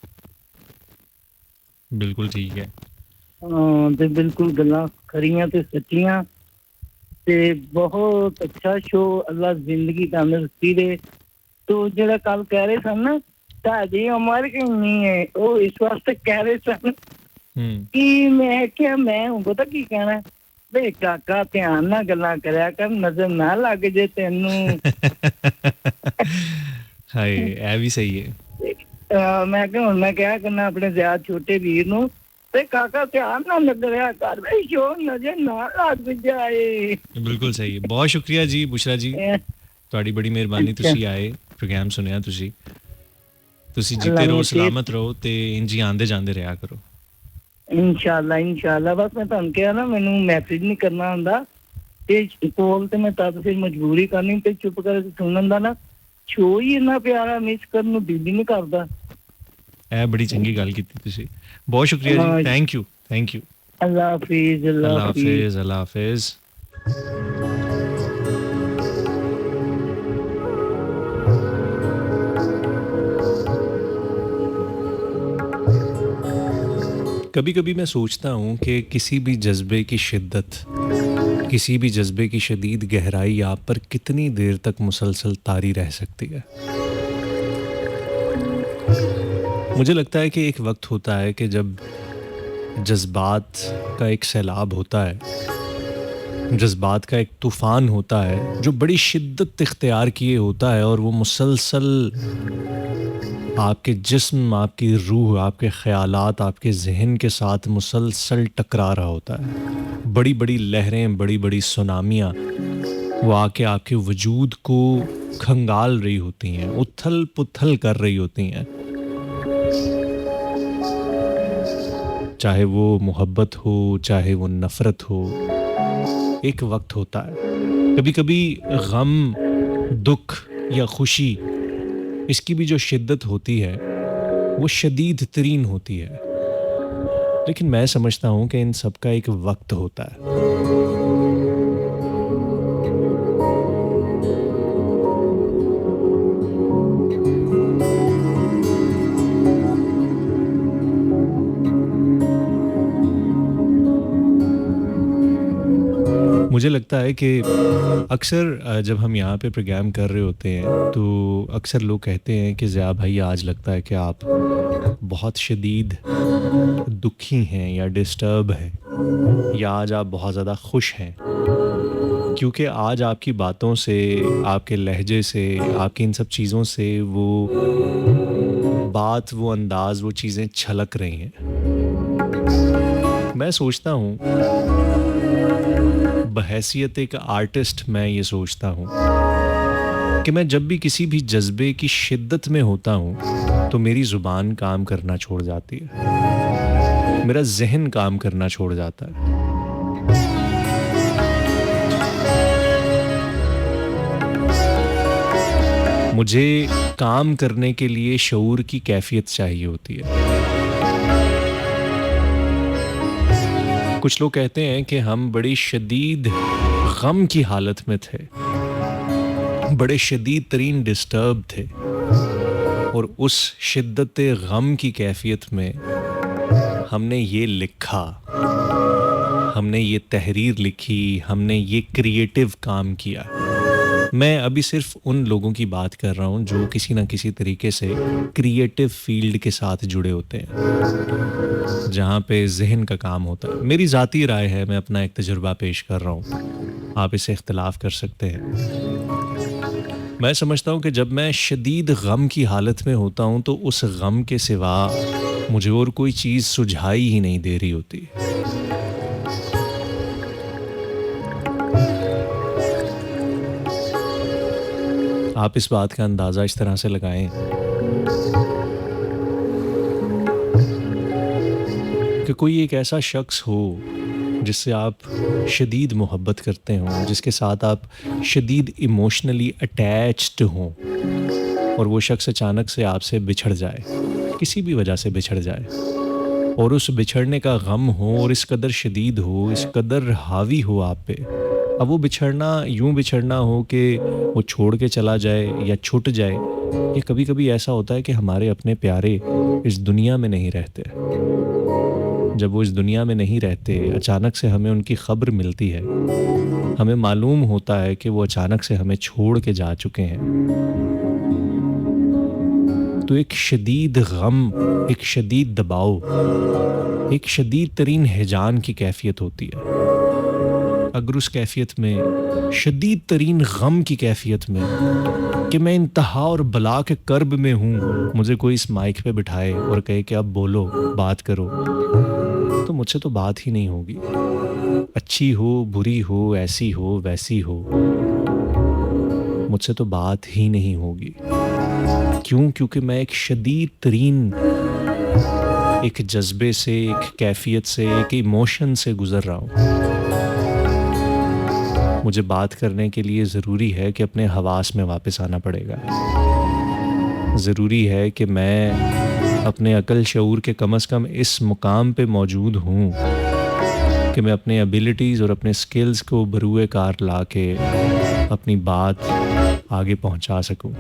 ਬਿਲਕੁਲ ਠੀਕ ਹੈ। ਹਾਂ ਤੇ ਬਿਲਕੁਲ ਗੱਲਾਂ ਖਰੀਆਂ ਤੇ ਸੱਚੀਆਂ ਤੇ ਬਹੁਤ ਅੱਛਾ ਸ਼ੋਅ। ਅੱਲਾ ਜ਼ਿੰਦਗੀ ਤੰਦਰੁਸਤੀ ਦੇ। ਤੋ ਜਿਹੜਾ ਕੱਲ ਕਹਿ ਰਹੇ ਸਨ ਨਾ ਤੁਹਾਡੀ ਉਮਰ ਕਿੰਨੀ ਹੈ, ਉਹ ਇਸ ਵਾਸਤੇ ਕਹਿ ਰਹੇ ਸਨ ਕਿ ਮੈਂ ਕਿਹਾ ਮੈਂ ਹੁਣ ਪਤਾ ਕੀ ਕਹਿਣਾ ਵੇ ਕਾਕਾ ਧਿਆਨ ਨਾਲ ਗੱਲਾਂ ਕਰਿਆ ਕਰ, ਨਜ਼ਰ ਨਾ ਲੱਗ ਜੇ ਤੈਨੂੰ। ਹਾਏ ਇਹ ਵੀ ਸਹੀ ਹੈ। ਮੈਂ ਕਿਹਾ ਹੁਣ ਮੈਂ ਕਿਹਾ ਕਰਨਾ ਆਪਣੇ ਜ਼ਿਆਦਾ ਛੋਟੇ ਵੀਰ ਨੂੰ ਤੇ ਕਾਕਾ ਧਿਆਨ ਨਾਲ ਲੱਗ ਰਿਹਾ ਕਰ ਬਈ ਸ਼ੋ ਨਜ਼ਰ ਨਾ ਲੱਗ ਜਾਏ। ਬਿਲਕੁਲ ਸਹੀ ਹੈ। ਬਹੁਤ ਸ਼ੁਕਰੀਆ ਜੀ ਬੁਸ਼ਰਾ ਜੀ, ਤੁਹਾਡੀ ਬੜੀ ਮਿਹਰਬਾਨੀ, ਤੁਸੀਂ ਆਏ, ਪ੍ਰੋਗਰਾਮ ਸੁਣਿਆ ਤੁਸੀਂ ਜਿੱਤੇ ਰਹੋ, ਸਲਾਮਤ ਰਹੋ ਤੇ ਇੰਜ ਹੀ ਆਂਦੇ ਜਾਂਦੇ ਰਿਹਾ ਕਰੋ। ਇਨਸ਼ਾਅੱਲਾ ਬਸ ਮੈਂ ਤੁਹਾਨੂੰ ਕਿਹਾ ਨਾ ਮੈਨੂੰ ਮੈਸੇਜ ਨਹੀਂ ਕਰਨਾ ਹੁੰਦਾ ਤੇ ਕੋਲ ਤੇ ਮੈਂ ਤਦ ਫਿਰ ਮਜਬੂਰੀ ਕਰਨੀ ਤੇ ਚੁੱਪ ਕਰਕੇ ਸੁਣਨ ਦਾ ਨਾ ਸ਼ੋ ਹੀ ਇੰਨਾ ਪਿਆਰਾ, ਮਿਸ ਕਰਨ ਨੂੰ ਦਿਲ ਹੀ ਨਹੀਂ ਕਰਦਾ। ਇਹ ਬੜੀ ਚੰਗੀ ਗੱਲ ਕੀਤੀ ਤੁਸੀਂ, ਬਹੁਤ ਸ਼ੁਕਰੀਆ ਜੀ, ਥੈਂਕ ਯੂ ਅੱਲਾ ਹਾਫਿਜ਼। ਅੱਲਾ ਹਾਫਿਜ਼। कभी कभी मैं सोचता हूँ कि किसी भी जज्बे की शिद्दत, किसी भी जज्बे की शदीद गहराई आप पर कितनी देर तक मुसलसल तारी रह सकती है। मुझे लगता है कि एक वक्त होता है कि जब जज्बात का एक सैलाब होता है, जज्बात का एक तूफ़ान होता है जो बड़ी शिद्दत इख्तियार किए होता है और वो मुसलसल आपके जिस्म, आपकी रूह, आपके ख़यालात, आपके जहन के साथ मुसलसल टकरा रहा होता है। बड़ी बड़ी लहरें, बड़ी बड़ी सुनामियाँ वो आके आपके वजूद को खंगाल रही होती हैं, उथल पुथल कर रही होती हैं। चाहे वो मोहब्बत हो, चाहे वो नफ़रत हो, एक वक्त होता है। कभी कभी गम, दुख या खुशी, इसकी भी जो शिद्दत होती है वो शदीद तरीन होती है, लेकिन मैं समझता हूँ कि इन सब का एक वक्त होता है। मुझे लगता है कि अक्सर जब हम यहाँ पे प्रोग्राम कर रहे होते हैं तो अक्सर लोग कहते हैं कि ज़िया भाई आज लगता है कि आप बहुत शदीद दुखी हैं या डिस्टर्ब हैं, या आज आप बहुत ज़्यादा खुश हैं, क्योंकि आज आपकी बातों से, आपके लहजे से, आपकी इन सब चीज़ों से वो बात, वो अंदाज़, वो चीज़ें छलक रही हैं। मैं सोचता हूँ, बहैसियत एक आर्टिस्ट मैं ये सोचता हूँ कि मैं जब भी किसी भी जज्बे की शिद्दत में होता हूँ तो मेरी ज़ुबान काम करना छोड़ जाती है, मेरा जहन काम करना छोड़ जाता है। मुझे काम करने के लिए शऊर की कैफियत चाहिए होती है। कुछ लोग कहते हैं कि हम बड़ी शदीद गम की हालत में थे, बड़े शदीद तरीन डिस्टर्ब थे, और उस शिद्दत गम की कैफियत में हमने ये लिखा, हमने ये तहरीर लिखी, हमने ये क्रिएटिव काम किया। मैं अभी सिर्फ उन लोगों की बात कर रहा हूँ जो किसी न किसी तरीके से क्रिएटिव फील्ड के साथ जुड़े होते हैं, जहाँ पे जहन का काम होता है। मेरी ज़ाती राय है, मैं अपना एक तजुर्बा पेश कर रहा हूँ, आप इसे इख्तिलाफ कर सकते हैं। मैं समझता हूँ कि जब मैं शदीद गम की हालत में होता हूँ तो उस गम के सिवा मुझे और कोई चीज़ सुझाई ही नहीं दे रही होती। आप इस बात का अंदाज़ा इस तरह से लगाएं कि कोई एक ऐसा शख्स हो जिससे आप शदीद मोहब्बत करते हों, जिसके साथ आप शदीद इमोशनली अटैच्ड हों, और वो शख्स अचानक से आपसे बिछड़ जाए, किसी भी वजह से बिछड़ जाए, और उस बिछड़ने का गम हो और इस कदर शदीद हो, इस कदर हावी हो आप पे। अब वो बिछड़ना यूं बिछड़ना हो कि वो छोड़ के चला जाए या छूट जाए, ये कभी कभी ऐसा होता है कि हमारे अपने प्यारे इस दुनिया में नहीं रहते। जब वो इस दुनिया में नहीं रहते, अचानक से हमें उनकी खबर मिलती है, हमें मालूम होता है कि वो अचानक से हमें छोड़ के जा चुके हैं, तो एक शदीद गम, एक शदीद दबाव, एक शदीद तरीन हिजान की कैफियत होती है। अगर उस कैफियत में, शदीद तरीन गम की कैफियत में कि मैं इंतहा और बला के कर्ब में हूँ, मुझे कोई इस माइक पे बिठाए और कहे कि अब बोलो, बात करो, तो मुझसे तो बात ही नहीं होगी। अच्छी हो, बुरी हो, ऐसी हो, वैसी हो, मुझसे तो बात ही नहीं होगी। क्यों? क्योंकि मैं एक शदीद तरीन एक जज्बे से, एक कैफियत से, एक इमोशन से गुजर रहा हूँ। मुझे बात करने के लिए ज़रूरी है कि अपने हवास में वापस आना पड़ेगा। ज़रूरी है कि मैं अपने अकल शऊर के कम से कम इस मुकाम पे मौजूद हूँ कि मैं अपने एबिलिटीज़ और अपने स्किल्स को बरूए कार ला के अपनी बात आगे पहुँचा सकूँ।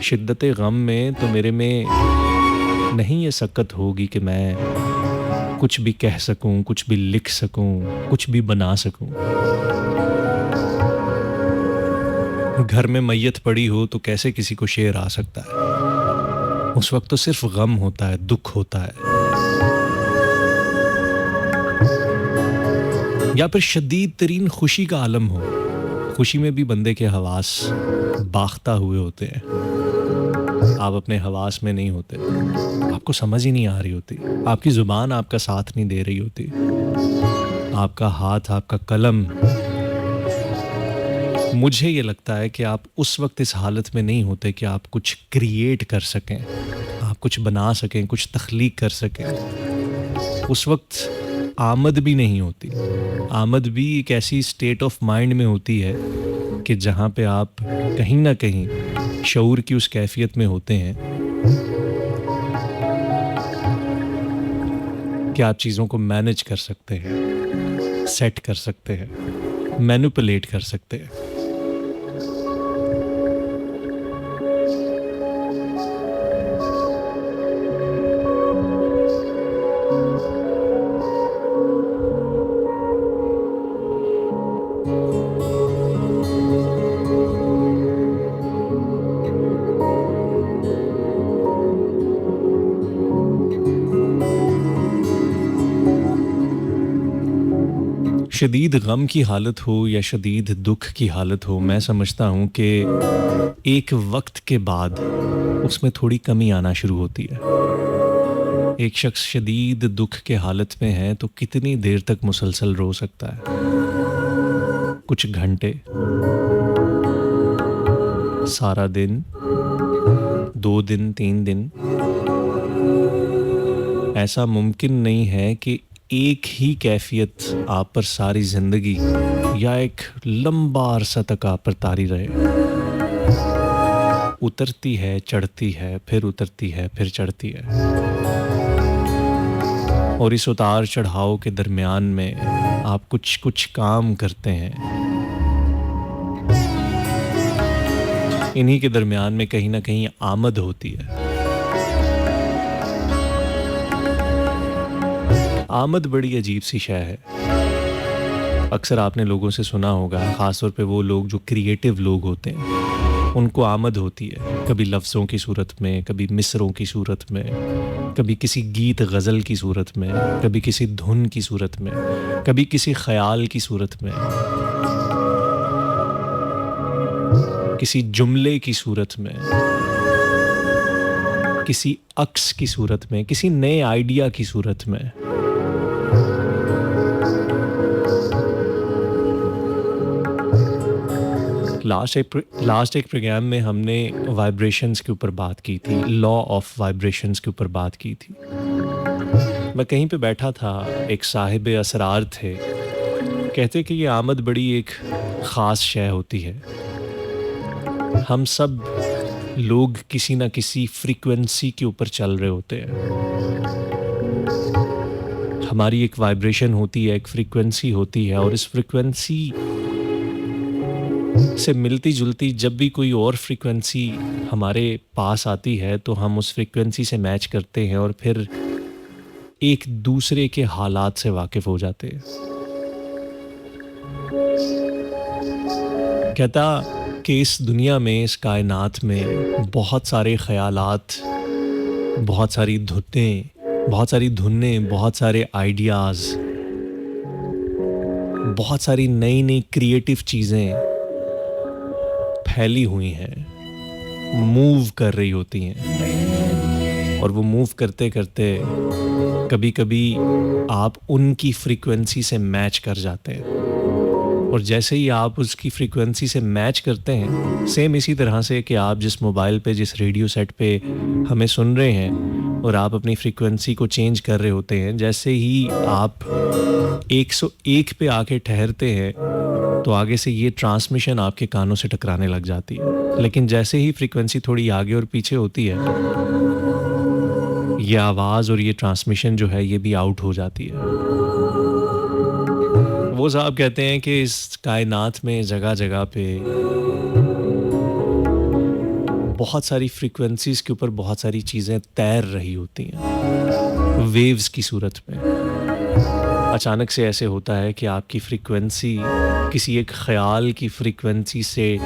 शिद्दत गम में तो मेरे में नहीं ये सकत होगी कि मैं कुछ भी कह सकूं, कुछ भी लिख सकूं, कुछ भी बना सकूं। घर में मैयत पड़ी हो तो कैसे किसी को शेर आ सकता है? उस वक्त तो सिर्फ गम होता है, दुख होता है, या फिर शदीद तरीन खुशी का आलम हो। खुशी में भी बंदे के हवास बाख्ता हुए होते हैं। आप अपने हवास में नहीं होते, आपको समझ ही नहीं आ रही होती, आपकी ज़ुबान आपका साथ नहीं दे रही होती, आपका हाथ, आपका कलम। मुझे ये लगता है कि आप उस वक्त इस हालत में नहीं होते कि आप कुछ क्रिएट कर सकें, आप कुछ बना सकें, कुछ तख्लीक कर सकें। उस वक्त आमद भी नहीं होती। आमद भी एक ऐसी स्टेट ऑफ माइंड में होती है कि जहाँ पे आप कहीं ना कहीं शऊर की उस कैफियत में होते हैं कि आप चीज़ों को मैनेज कर सकते हैं, सेट कर सकते हैं, मैनिपुलेट कर सकते हैं। शदीद गम की हालत हो या शदीद दुख की हालत हो, मैं समझता हूँ कि एक वक्त के बाद उसमें थोड़ी कमी आना शुरू होती है। एक शख्स शदीद दुख के हालत में है तो कितनी देर तक मुसलसल रो सकता है? कुछ घंटे, सारा दिन, 2 दिन, 3 दिन। ऐसा मुमकिन नहीं है कि एक ही कैफियत आप पर सारी ज़िंदगी या एक लंबा अरसा तक आप पर तारी रहे। उतरती है, चढ़ती है, फिर उतरती है, फिर चढ़ती है। और इस उतार चढ़ाव के दरमियान में आप कुछ कुछ काम करते हैं। इन्हीं के दरमियान में कहीं ना कहीं आमद होती है। आमद बड़ी अजीब सी शय है। अक्सर आपने लोगों से सुना होगा, ख़ासतौर पे वो लोग जो क्रिएटिव लोग होते हैं, उनको आमद होती है। कभी लफ्ज़ों की सूरत में, कभी मिसरों की सूरत में, कभी किसी गीत गज़ल की सूरत में, कभी किसी धुन की सूरत में, कभी किसी ख़याल की सूरत में, किसी जुमले की सूरत में, किसी अक्स की सूरत में, किसी नए आइडिया की सूरत में। लास्ट एक प्रोग्राम में हमने वाइब्रेशंस के ऊपर बात की थी, लॉ ऑफ वाइब्रेशंस के ऊपर बात की थी। मैं कहीं पे बैठा था, एक साहिब असरार थे, कहते कि ये आमद बड़ी एक ख़ास शय होती है। हम सब लोग किसी ना किसी फ्रीक्वेंसी के ऊपर चल रहे होते हैं। हमारी एक वाइब्रेशन होती है, एक फ्रीक्वेंसी होती है, और इस फ्रीक्वेंसी से मिलती जुलती जब भी कोई और फ्रीक्वेंसी हमारे पास आती है तो हम उस फ्रीक्वेंसी से मैच करते हैं और फिर एक दूसरे के हालात से वाकिफ़ हो जाते हैं। कहता कि इस दुनिया में, इस कायनात में बहुत सारे ख़यालात, बहुत सारी धुनें, बहुत सारे आइडियाज़, बहुत सारी नई नई क्रिएटिव चीज़ें फैली हुई हैं। मूव कर रही होती हैं, और वो मूव करते करते कभी कभी आप उनकी फ्रीक्वेंसी से मैच कर जाते हैं, और जैसे ही आप उसकी फ्रीक्वेंसी से मैच करते हैं, सेम इसी तरह से कि आप जिस मोबाइल पे, जिस रेडियो सेट पे हमें सुन रहे हैं और आप अपनी फ्रीक्वेंसी को चेंज कर रहे होते हैं, जैसे ही आप 101 पे आके ठहरते हैं तो आगे से ये ट्रांसमिशन आपके कानों से टकराने लग जाती है। लेकिन जैसे ही फ्रीक्वेंसी थोड़ी आगे और पीछे होती है, ये आवाज़ और ये ट्रांसमिशन जो है ये भी आउट हो जाती है। वो साहब कहते हैं कि इस कायनात में जगह जगह पे बहुत सारी फ्रीक्वेंसीज के ऊपर बहुत सारी चीज़ें तैर रही होती हैं, वेव्स की सूरत में। अचानक से ऐसे होता है कि आपकी फ्रीक्वेंसी किसी एक ख्याल की फ्रीक्वेंसी से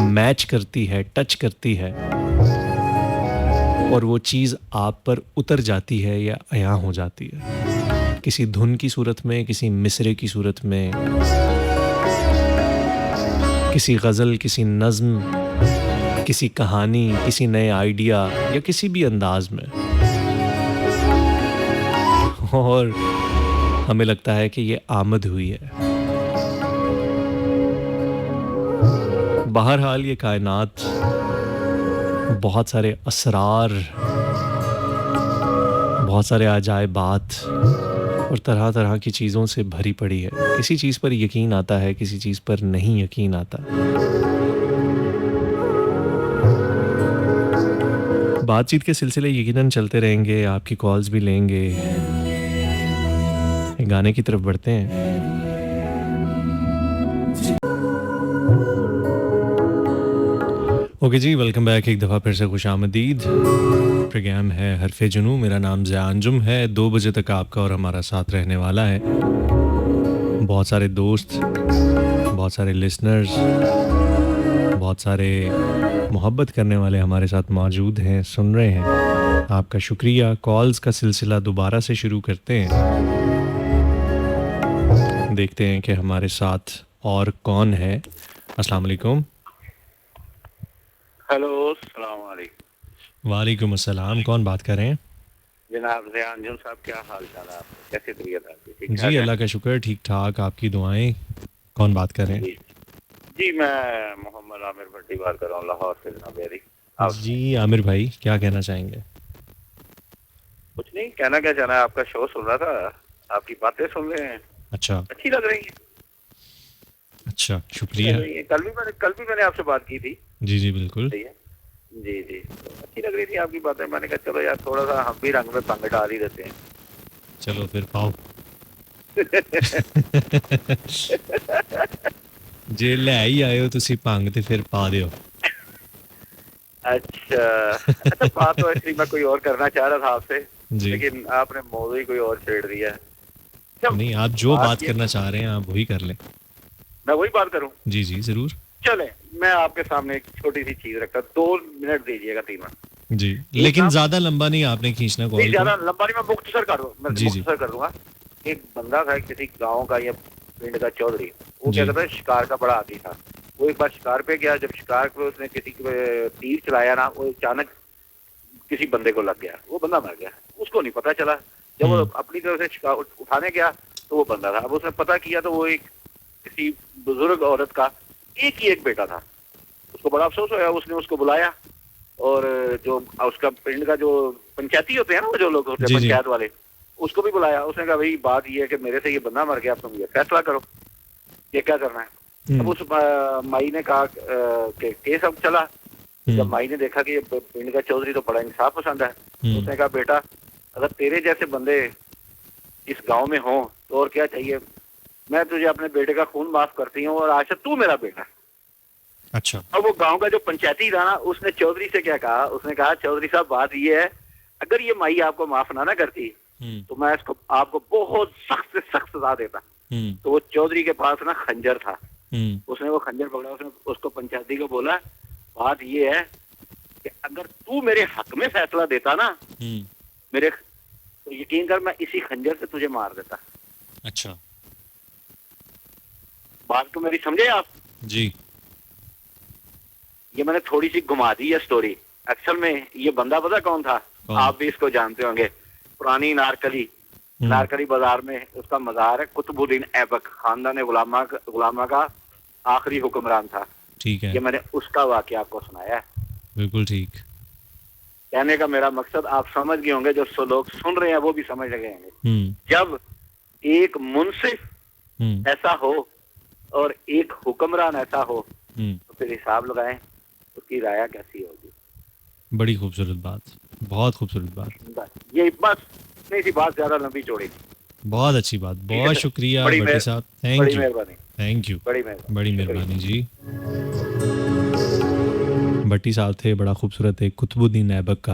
मैच करती है, टच करती है, और वो चीज़ आप पर उतर जाती है या अयां हो जाती है, किसी धुन की सूरत में, किसी मिसरे की सूरत में, किसी गज़ल, किसी नज़्म, किसी कहानी, किसी नए आइडिया या किसी भी अंदाज में। और हमें लगता है कि ये आमद हुई है। बहरहाल ये कायनात बहुत सारे असरार, बहुत सारे अजायबात और तरह तरह की चीज़ों से भरी पड़ी है। किसी चीज़ पर यकीन आता है, किसी चीज़ पर नहीं यकीन आता। बातचीत के सिलसिले यकीनन चलते रहेंगे, आपकी कॉल्स भी लेंगे। गाने की तरफ बढ़ते हैं। ओके जी, वेलकम बैक एक दफ़ा फिर से खुशामदीद। प्रोग्राम है हरफ़े जुनू, मेरा नाम ज़िया अंजुम है। 2 बजे तक आपका और हमारा साथ रहने वाला है। बहुत सारे दोस्त, बहुत सारे लिसनर्स, बहुत सारे मोहब्बत करने वाले हमारे साथ मौजूद हैं, सुन रहे हैं। आपका शुक्रिया। कॉल्स का सिलसिला दोबारा से शुरू करते हैं। देखते हैं कि हमारे साथ और कौन है। अस्सलाम वालेकुम। हेलो, अस्सलाम वालेकुम। वालेकुम अस्सलाम। कौन बात कर रहे हैं? जनाब ज़िया अंजुम साहब, क्या हाल चाल है आपका? कैसी तबीयत है आपकी? ठीक जी अल्लाह का शुक्र, ठीक ठाक, आपकी दुआएं। कौन बात कर रहे हैं? जी, मैं मोहम्मद आमिर भट्टी बात कर रहा हूँ, लाहौर से जनाब मेरी। जी आमिर भाई, क्या कहना चाहेंगे? कुछ नहीं, कहना क्या चाहना है, आपका शो सुन रहा था, आपकी बातें सुन रहे हैं, अच्छा अच्छी लग रही है। अच्छा, शुक्रिया। कल भी मैंने आपसे बात की थी। जी जी बिल्कुल। सही है। जी जी, अच्छी लग रही थी आपकी बातें। मैंने कहा चलो यार, थोड़ा सा हम भी रंग में पंग डाल ही देते हैं। चलो फिर पाओ। जे ले ही आए हो तुसी भंग ते फिर पा दियो। अच्छा, बात तो एक्चुअली मैं कोई और करना चाह रहा था आपसे, जी। लेकिन आपने मौजू ही कोई और छेड़ दिया। नहीं, आप जो बात करना चाह रहे हैं आप वही कर लें। मैं वही बात करूं? जी जी जरूर। चले, मैं आपके सामने एक छोटी सी चीज रखता, 2 मिनट दीजिएगा, 3 मिनट। जी, लेकिन ज्यादा लंबा नहीं आपने खींचना कॉल को। ज्यादा लंबा नहीं, मैं मुख्तसर कर दूं, मैं जी, जी। मुख्तसर कर दूंगा। एक बंदा था किसी गांव का या पिंड का चौधरी, वो क्या जी। कहता है, शिकार का बड़ा आदी था। वो एक बार शिकार पे गया, जब शिकार पे उसने किसी पे तीर चलाया ना, वो अचानक किसी बंदे को लग गया, वो बंदा मर गया। उसको नहीं पता चला। जब वो अपनी तरफ से शिकार उठाने गया तो वो बंदा था। अब उसने पता किया तो वो एक किसी बुजुर्ग औरत का एक ही एक बेटा था। उसको बड़ा अफसोस होया। उसने उसको बुलाया, और जो उसका पिंड का जो पंचायती होते हैं ना, वो जो लोग होते हैं जी, जी। पंचायत वाले, उसको भी बुलाया। उसने कहा भाई बात ये है कि मेरे से ये बंदा मर गया, अब तुम ये फैसला करो, ये क्या करना है। अब उस माई ने कहा कि केस अब चला। जब माई ने देखा कि ये पिंड का चौधरी तो बड़ा इंसाफ पसंद है, उसने कहा बेटा, अगर तेरे जैसे बंदे इस गांव में हों तो और क्या चाहिए, मैं तुझे अपने बेटे का खून माफ करती हूँ, और आज से तू मेरा बेटा। अच्छा। और वो गांव का जो पंचायती था ना, उसने चौधरी से क्या कहा, उसने कहा चौधरी साहब बात ये है, अगर ये माई आपको माफ ना करती तो मैं इसको आपको बहुत सख्त से सख्त सजा देता। तो वो चौधरी के पास ना खंजर था। उसने वो खंजर पकड़ा, उसने उसको पंचायती को बोला, बात ये है कि अगर तू मेरे हक में फैसला देता ना मेरे, तो यकीन कर मैं इसी खंजर से तुझे मार देता। अच्छा। बात तो मेरी समझे आप? जी। ये मैंने थोड़ी सी घुमा दी है स्टोरी। एक्चुअल में ये बंदा पता कौन था? कौन? आप भी इसको जानते होंगे। पुरानी नारकली, नारकली बाजार में उसका मजार है। कुतुबुद्दीन ऐबक, खानदान गुलामा का आखिरी हुक्मरान था। ठीक है, ये मैंने उसका वाकया आपको सुनाया है। बिल्कुल ठीक। कहने का मेरा मकसद आप समझ गए होंगे, जो लोग सुन रहे हैं वो भी समझ गए होंगे। हम्म जब एक मुंसिफ हम्म ऐसा हो और एक हुक्मरान ऐसा हो, हम्म तो फिर हिसाब लगाएं उसकी राय कैसी होगी। बड़ी खूबसूरत बात, बहुत खूबसूरत बात, बस ये बस नहीं थी बात, ज्यादा लंबी चौड़ी। बहुत अच्छी बात, ठीक है बहुत सर। शुक्रिया बड़ी भट्टी मेहर- साहब, बड़ी थैंक यू, मेहरबानी, थैंक यू, बड़ी मेहरबानी, बड़ी शुक्रिया। मेहरबानी जी। भट्टी साहब थे, बड़ा खूबसूरत एक कुतुबुद्दीन ऐबक का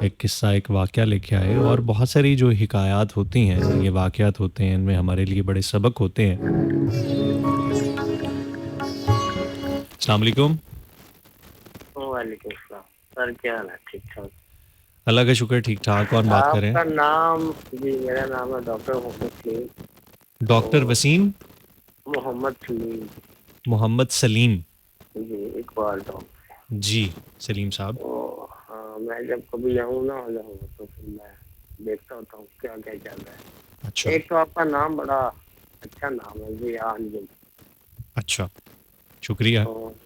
एक किस्सा, एक वाकया लेके आए। और बहुत सारी जो हिकायात होती हैं, ये वाकयात होते हैं, इनमें हमारे लिए बड़े सबक होते हैं। अस्सलाम वालेकुम। वालेकुम सलाम सर, क्या हाल है? ठीक ठाक। अल्लाह का शुक्र, ठीक ठाक। कौन बात कर रहे आपका हैं? नाम? जी मेरा नाम है डॉक्टर मोहम्मद सलीम। डॉक्टर वसीम मोहम्मद सलीम मोहम्मद सलीम। जी, इकबाल टॉप। जी सलीम साहब। तो हाँ, मैं जब कभी आऊँ ना जाऊँ तो फिर मैं देखता होता हूँ क्या क्या चल रहा है। अच्छा एक तो आपका नाम बड़ा अच्छा नाम है जी, आनंद। अच्छा, शुक्रिया। तो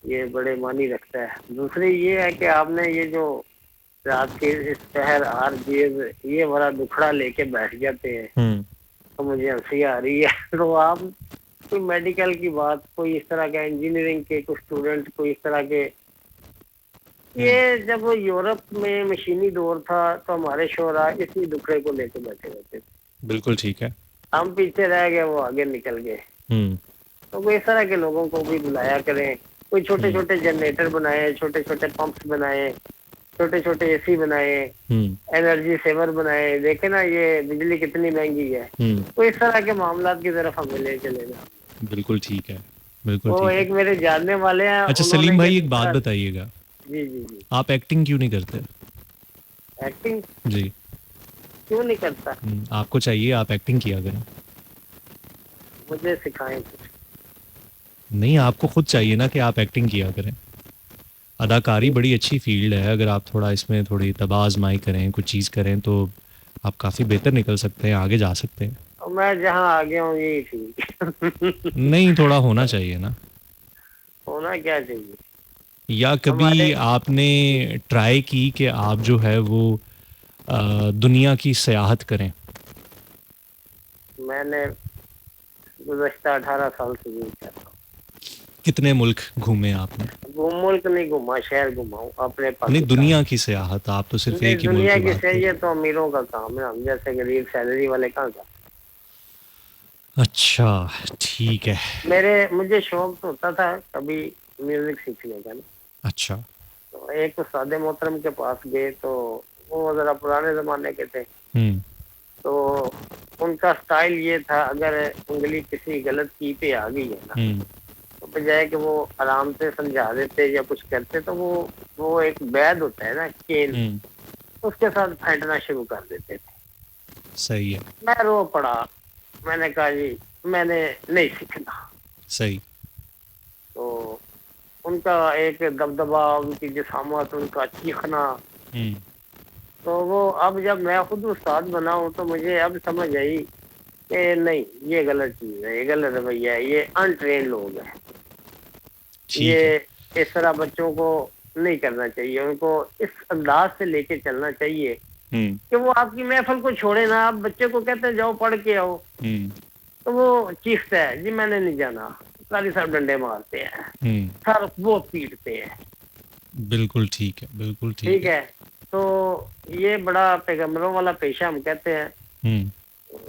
ये बड़े मानी रखता है। दूसरी ये है कि आपने ये जो रात के इस पहर आर ये बड़ा दुखड़ा लेके बैठ जाते हैं, तो मुझे हंसी आ रही है। तो आप कोई मेडिकल की बात, कोई इस तरह का इंजीनियरिंग के कुछ स्टूडेंट, कोई इस तरह के, ये जब यूरोप में मशीनी दौर था तो हमारे शोरा इसी दुखड़े को लेके बैठे रहते थे। बिल्कुल ठीक है। हम पीछे रह गए, वो आगे निकल गए। हम्म तो कोई इस तरह के लोगों को भी बुलाया करें। कोई छोटे छोटे जनरेटर बनाए, छोटे छोटे पंप्स बनाए, छोटे छोटे एसी बनाए, एनर्जी सेवर बनाए। देखे ना ये बिजली कितनी महंगी है। तो इस तरह के मामला की तरफ हमें ले चलेगा। बिल्कुल ठीक है, बिल्कुल वो ठीक है। एक मेरे जानने वाले हैं। अच्छा उन्होंने सलीम भाई, ये एक बात पूछा- बताइएगा, जी जी जी। आप एक्टिंग क्यों नहीं करते? एक्टिंग जी क्यों नहीं करता? आपको चाहिए, आप एक्टिंग किया करें। मुझे सिखाएं कुछ। नहीं, आपको खुद चाहिए ना कि आप एक्टिंग किया करें। अदाकारी बड़ी अच्छी फील्ड है, अगर आप थोड़ा इसमें थोड़ी तबाह आजमाई करें, कुछ चीज़ करें, तो आप काफ़ी बेहतर निकल सकते हैं, आगे जा सकते हैं। और मैं जहाँ आगे हूँ यही थी। नहीं, थोड़ा होना चाहिए ना। होना क्या चाहिए? या कभी हमारे- आपने ट्राई की कि आप जो है वो दुनिया की सयाहत करें? मैंने गुज़श्ता 18 साल से यही कर रहा हूँ। कितने मुल्क घूमे आपने? मुल्क नहीं घूमा, शहर घुमा हूँ अपने नहीं, पाकिस्तान। दुनिया की सयाहत, आप तो सिर्फ नहीं, एक ही मुल्क दुनिया की की बात सही कर। है तो अमीरों का काम है, हम जैसे गरीब सैलरी वाले कहाँ का। अच्छा ठीक है। मुझे शौक तो होता था कभी म्यूजिक सीखने का ना। अच्छा तो एक उस्ताद मोहतरम के पास गए, तो वो जरा पुराने जमाने के थे। हम्म तो उनका स्टाइल ये था, अगर उंगली किसी गलत की पे आ गई है ना, तो बजाय कि वो आराम से समझा देते या कुछ करते, तो वो एक बैद होता है ना, चेन, उसके साथ फेंटना शुरू कर देते थे। सही है। मैं रो पड़ा। मैंने कहा जी मैंने नहीं सीखना। सही। तो उनका एक दबदबा, उनकी जिसामत, उनका चीखना, तो वो अब जब मैं खुद उस्ताद बना हूँ तो मुझे अब समझ आई कि नहीं, ये गलत चीज है, ये गलत रवैया है, ये अनट्रेन लोग हैं। ये इस तरह बच्चों को नहीं करना चाहिए, उनको इस अंदाज से लेके चलना चाहिए कि वो आपकी महफिल को छोड़े ना। आप बच्चे को कहते हैं जाओ पढ़ के आओ, तो वो चीखता है जी मैंने नहीं जाना, कारी साहब डंडे मारते हैं, सर बहुत पीटते हैं। बिल्कुल ठीक है, बिल्कुल ठीक है। तो ये बड़ा पैगंबरों वाला पेशा हम कहते हैं।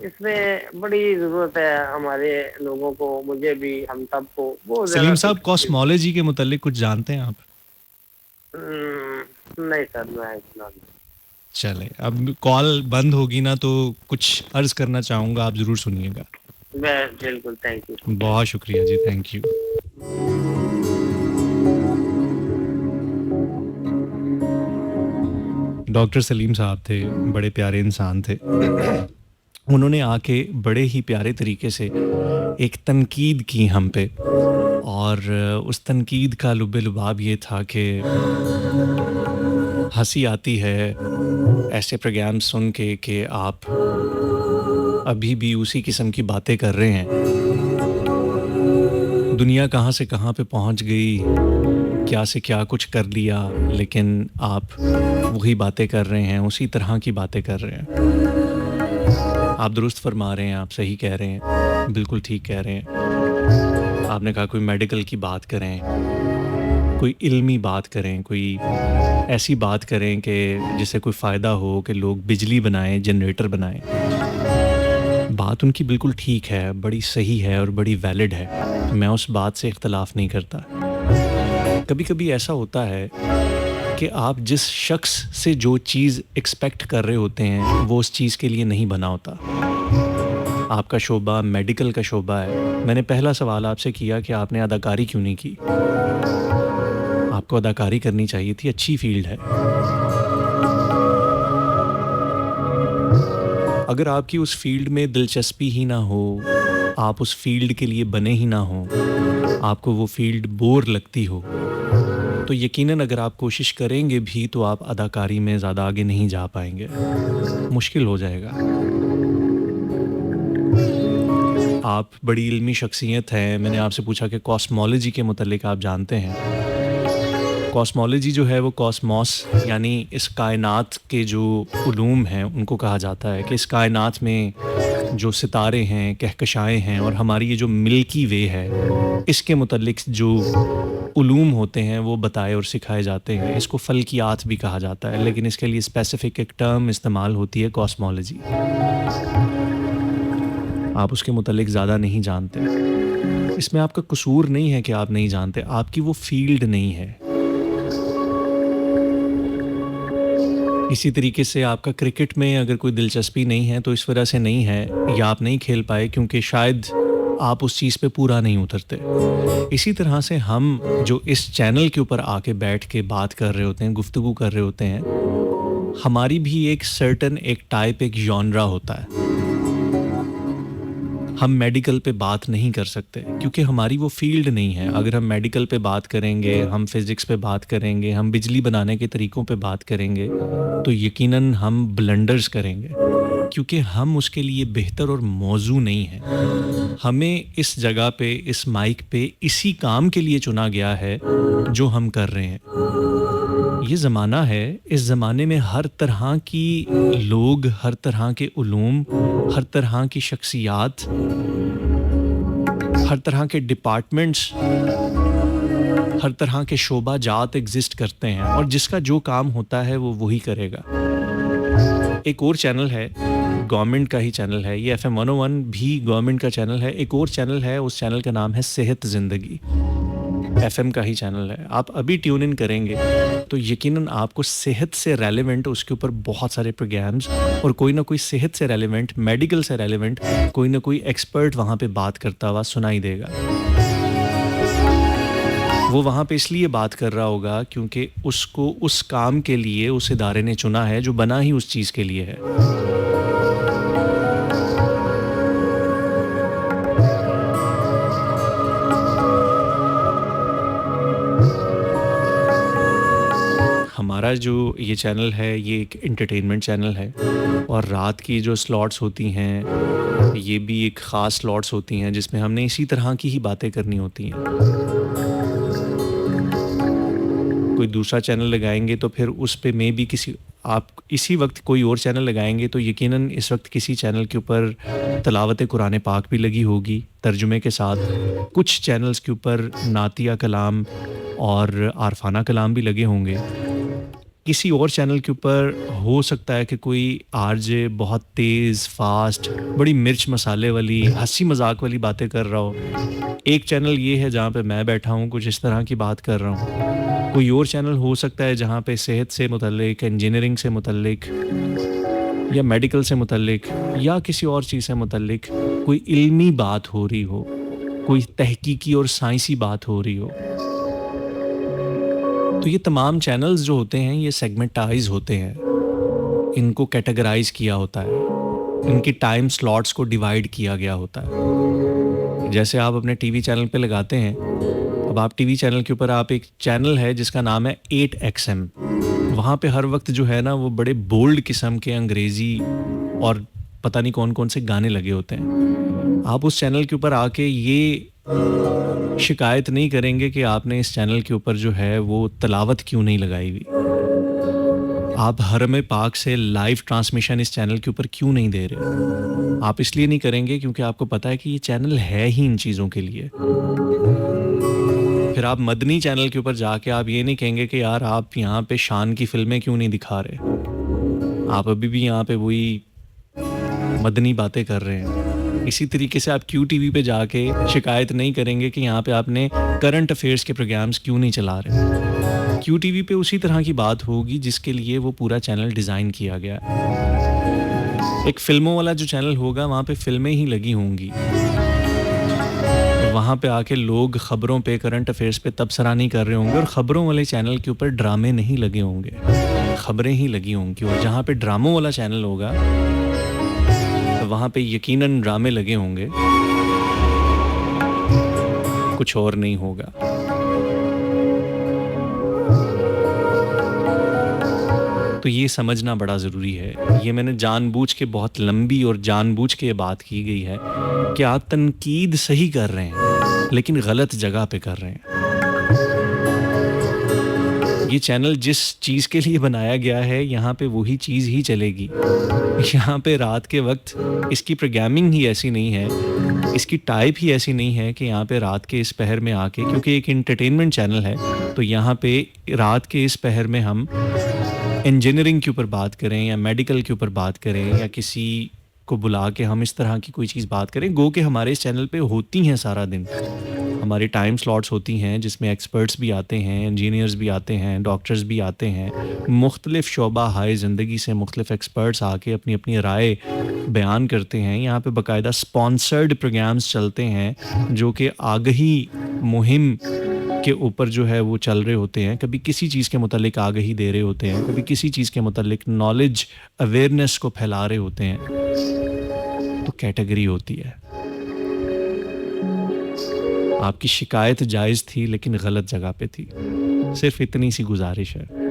इसमें बड़ी जरूरत है हमारे लोगों को, मुझे भी, हम सबको। वो सलीम साहब, कॉस्मोलॉजी के मुतालिक कुछ जानते हैं आप? नहीं सर, मैं इतना नहीं। चले, अब कॉल बंद होगी ना तो कुछ अर्ज करना चाहूंगा, आप जरूर सुनिएगा। मैं बिल्कुल, थैंक यू। बहुत शुक्रिया जी, थैंक यू। डॉक्टर सलीम साहब थे, बड़े प्यारे इंसान थे। उन्होंने आके बड़े ही प्यारे तरीके से एक तनकीद की हम पे, और उस तनकीद का लुबे-लुबाब ये था कि हँसी आती है ऐसे प्रोग्राम सुन के कि आप अभी भी उसी किस्म की बातें कर रहे हैं। दुनिया कहाँ से कहाँ पे पहुँच गई, क्या से क्या कुछ कर लिया, लेकिन आप वही बातें कर रहे हैं, उसी तरह की बातें कर रहे हैं। आप दुरुस्त फरमा रहे हैं, आप सही कह रहे हैं, बिल्कुल ठीक कह रहे हैं। आपने कहा कोई मेडिकल की बात करें, कोई इल्मी बात करें, कोई ऐसी बात करें कि जिससे कोई फ़ायदा हो, कि लोग बिजली बनाएं, जनरेटर बनाएं। बात उनकी बिल्कुल ठीक है, बड़ी सही है और बड़ी वैलिड है। मैं उस बात से इख्तलाफ नहीं करता। कभी कभी ऐसा होता है कि आप जिस शख्स से जो चीज़ एक्सपेक्ट कर रहे होते हैं वो उस चीज़ के लिए नहीं बना होता। आपका शोबा मेडिकल का शोबा है। मैंने पहला सवाल आपसे किया कि आपने अदाकारी क्यों नहीं की। आपको अदाकारी करनी चाहिए थी, अच्छी फील्ड है। अगर आपकी उस फील्ड में दिलचस्पी ही ना हो, आप उस फील्ड के लिए बने ही ना हो, आपको वो फील्ड बोर लगती हो, तो यकीनन अगर आप कोशिश करेंगे भी तो आप अदाकारी में ज़्यादा आगे नहीं जा पाएंगे, मुश्किल हो जाएगा। आप बड़ी इल्मी शख्सियत हैं। मैंने आपसे पूछा कि कॉस्मोलॉजी के मुतल्लिक आप जानते हैं। कॉस्मोलॉजी जो है वो कॉस्मॉस यानी इस कायनात के जो उलूम हैं उनको कहा जाता है कि इस कायनात में जो सितारे हैं, कहकशाएँ हैं और हमारी ये जो मिल्की वे है, इसके मुतल्लिक जो उलूम होते हैं वो बताए और सिखाए जाते हैं। इसको फ़ल्कियात भी कहा जाता है, लेकिन इसके लिए स्पेसिफ़िक एक टर्म इस्तेमाल होती है, कॉस्मोलॉजी। आप उसके मुतल्लिक ज़्यादा नहीं जानते। इसमें आपका कसूर नहीं है कि आप नहीं जानते, आपकी वो फील्ड नहीं है। इसी तरीके से आपका क्रिकेट में अगर कोई दिलचस्पी नहीं है तो इस वजह से नहीं है या आप नहीं खेल पाए क्योंकि शायद आप उस चीज़ पे पूरा नहीं उतरते। इसी तरह से हम जो इस चैनल के ऊपर आके बैठ के बात कर रहे होते हैं, गुफ्तगू कर रहे होते हैं, हमारी भी एक सर्टन एक टाइप एक जॉनरा होता है। हम मेडिकल पे बात नहीं कर सकते क्योंकि हमारी वो फील्ड नहीं है। अगर हम मेडिकल पे बात करेंगे, हम फिज़िक्स पे बात करेंगे, हम बिजली बनाने के तरीक़ों पे बात करेंगे तो यकीनन हम ब्लंडर्स करेंगे क्योंकि हम उसके लिए बेहतर और मौजू नहीं हैं। हमें इस जगह पे, इस माइक पे इसी काम के लिए चुना गया है जो हम कर रहे हैं। ये ज़माना है, इस ज़माने में हर तरह की लोग, हर तरह के उलूम, हर तरह की शख्सियात, हर तरह के डिपार्टमेंट्स, हर तरह के शोबा जात एग्जिस्ट करते हैं और जिसका जो काम होता है वो वही करेगा। एक और चैनल है, गवर्नमेंट का ही चैनल है, ये FM 101 भी गवर्नमेंट का चैनल है। एक और चैनल है, उस चैनल का नाम है सेहत ज़िंदगी, FM का ही चैनल है। आप अभी ट्यून इन करेंगे तो यकीनन आपको सेहत से रेलेवेंट उसके ऊपर बहुत सारे प्रोग्राम्स और कोई ना कोई सेहत से रेलेवेंट, मेडिकल से रेलेवेंट कोई ना कोई एक्सपर्ट वहाँ पे बात करता हुआ सुनाई देगा। वो वहाँ पे इसलिए बात कर रहा होगा क्योंकि उसको उस काम के लिए उस इदारे ने चुना है जो बना ही उस चीज़ के लिए है। हमारा जो ये चैनल है ये एक एंटरटेनमेंट चैनल है और रात की जो स्लॉट्स होती हैं ये भी एक ख़ास स्लॉट्स होती हैं जिसमें हमने इसी तरह की ही बातें करनी होती हैं। कोई दूसरा चैनल लगाएंगे तो फिर उस पे में भी किसी, आप इसी वक्त कोई और चैनल लगाएंगे तो यकीनन इस वक्त किसी चैनल के ऊपर तलावत कुरान पाक भी लगी होगी तर्जुमे के साथ। कुछ चैनल्स के ऊपर नातिया कलाम और आरफाना कलाम भी लगे होंगे। किसी और चैनल के ऊपर हो सकता है कि कोई आरजे बहुत तेज़, फास्ट, बड़ी मिर्च मसाले वाली, हंसी मजाक वाली बातें कर रहा हो। एक चैनल ये है जहाँ पे मैं बैठा हूँ कुछ इस तरह की बात कर रहा हूँ। कोई और चैनल हो सकता है जहाँ पे सेहत से मुतल्लिक, इंजीनियरिंग से मुतल्लिक या मेडिकल से मुतल्लिक या किसी और चीज़ से मुतल्लिक कोई इल्मी बात हो रही हो, कोई तहकीकी और साइंसी बात हो रही हो। तो ये तमाम चैनल्स जो होते हैं ये सेगमेंटाइज होते हैं, इनको कैटेगराइज किया होता है, इनकी टाइम स्लॉट्स को डिवाइड किया गया होता है। जैसे आप अपने टीवी चैनल पे लगाते हैं, अब आप टीवी चैनल के ऊपर आप एक चैनल है जिसका नाम है 8XM, वहाँ पे हर वक्त जो है ना वो बड़े बोल्ड किस्म के अंग्रेज़ी और पता नहीं कौन कौन से गाने लगे होते हैं। आप उस चैनल के ऊपर आके ये शिकायत नहीं करेंगे कि आपने इस चैनल के ऊपर जो है वो तलावत क्यों नहीं लगाई हुई। आप हरम पाक से लाइव ट्रांसमिशन इस चैनल के ऊपर क्यों नहीं दे रहे। आप इसलिए नहीं करेंगे क्योंकि आपको पता है कि ये चैनल है ही इन चीज़ों के लिए। फिर आप मदनी चैनल के ऊपर जाके आप ये नहीं कहेंगे कि यार आप यहाँ पे शान की फिल्में क्यों नहीं दिखा रहे। आप अभी भी यहाँ पे वही मदनी बातें कर रहे हैं। इसी तरीके से आप क्यू टीवी पे जाके शिकायत नहीं करेंगे कि यहाँ पे आपने करंट अफेयर्स के प्रोग्राम्स क्यों नहीं चला रहे। क्यू टीवी पे उसी तरह की बात होगी जिसके लिए वो पूरा चैनल डिज़ाइन किया गया है। एक फिल्मों वाला जो चैनल होगा वहाँ पे फिल्में ही लगी होंगी, वहाँ पे आके लोग ख़बरों पे करंट अफेयर्स पे तबसरा नहीं कर रहे होंगे, और ख़बरों वाले चैनल के ऊपर ड्रामे नहीं लगे होंगे, ख़बरें ही लगी होंगी। और जहाँ पे ड्रामों वाला चैनल होगा तो वहाँ पे यकीनन ड्रामे लगे होंगे, कुछ और नहीं होगा। तो ये समझना बड़ा ज़रूरी है। ये मैंने जानबूझ के बहुत लंबी और जानबूझ के बात की गई है कि आप तनकीद सही कर रहे हैं लेकिन गलत जगह पे कर रहे हैं। ये चैनल जिस चीज़ के लिए बनाया गया है यहाँ पे वही चीज़ ही चलेगी। यहाँ पे रात के वक्त इसकी प्रोग्रामिंग ही ऐसी नहीं है, इसकी टाइप ही ऐसी नहीं है कि यहाँ पे रात के इस पहर में आके, क्योंकि एक एंटरटेनमेंट चैनल है तो यहाँ पे रात के इस पहर में हम इंजीनियरिंग के ऊपर बात करें या मेडिकल के ऊपर बात करें या किसी को बुला के हम इस तरह की कोई चीज़ बात करें, गो के हमारे इस चैनल पे होती हैं सारा दिन। हमारी टाइम स्लॉट्स होती हैं जिसमें एक्सपर्ट्स भी आते हैं, इंजीनियर्स भी आते हैं, डॉक्टर्स भी आते हैं, मुख्तलिफ़ शोबा हाय ज़िंदगी से मुख्तलिफ़ एक्सपर्ट्स आके अपनी अपनी राय बयान करते हैं। यहाँ पे बाकायदा स्पॉन्सर्ड प्रोग्राम्स चलते हैं जो कि आगही मुहिम के ऊपर जो है वो चल रहे होते हैं। कभी किसी चीज़ के मुतालिक आगही दे रहे होते हैं, कभी किसी चीज़ के मुतालिक नॉलेज अवेयरनेस को फैला रहे होते हैं। तो कैटेगरी होती है। आपकी शिकायत जायज़ थी लेकिन गलत जगह पे थी। सिर्फ इतनी सी गुजारिश है।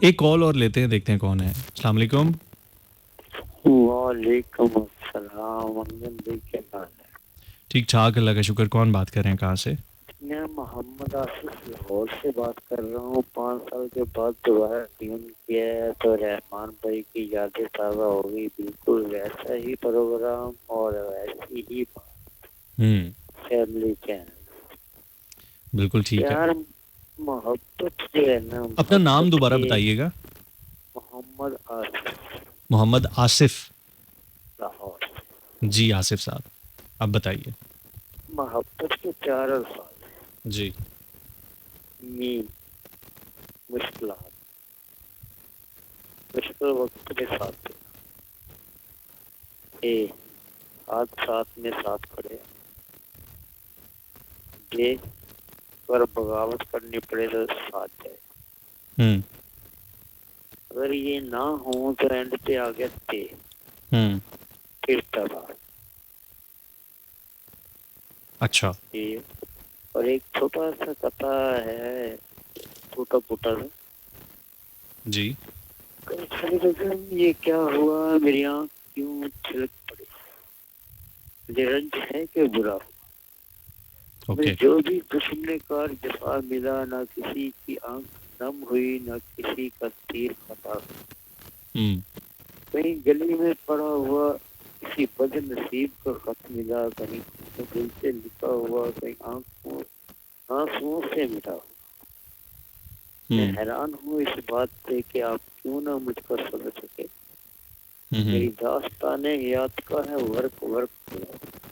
एक कॉल और लेते हैं, देखते हैं कौन है। अस्सलाम वालेकुम। वालेकुम अस्सलाम। अंजन भाई क्या हाल है? ठीक ठाक, अल्लाह का शुक्र। कौन बात कर रहे हैं, कहाँ से? मैं मोहम्मद आसिफ लाहौर से बात कर रहा हूँ। 5 साल के बाद दोबारा ट्यून किया है तो रहमान भाई की यादें ताज़ा हो गई। बिल्कुल वैसा ही प्रोग्राम और वैसी ही फैमिली चैनल। बिल्कुल ठीक है। यार मोहब्बत जो है ना, अपना नाम दोबारा बताइएगा। मोहम्मद आसिफ मोहम्मद आसिफ लाहौर। जी आसिफ साहब, अब बताइए। मोहब्बत के 4 अल्फाज जी। मीम, मुश्किलात, मुश्किल वक्त के साथ ए, हाथ साथ में साथ खड़े। जे, अगर बगावत करनी पड़े तो साथ जाए। अगर ये ना हो तो एंड पे आ गया ते, फिर तबाह। अच्छा। और एक छोटा सा कथा है, छोटा फूटा सा। जी। ये क्या हुआ, मेरी आँख क्यों छिलक पड़ी, मुझे रंज है कि बुरा हुआ। Okay. जो भी दुश्मन कार जफा मिला, ना किसी की आंख नम हुई, ना किसी का तीर खता। कहीं गली में पड़ा हुआ किसी बद नसीब का खत मिला, कहीं दिल से लिखा हुआ, कहीं आंसुओं से मिटा हुआ। मैं हैरान हूँ इस बात पे कि आप क्यों ना मुझको समझ सके। मेरी दास्ताने याद का है वर्क वर्क।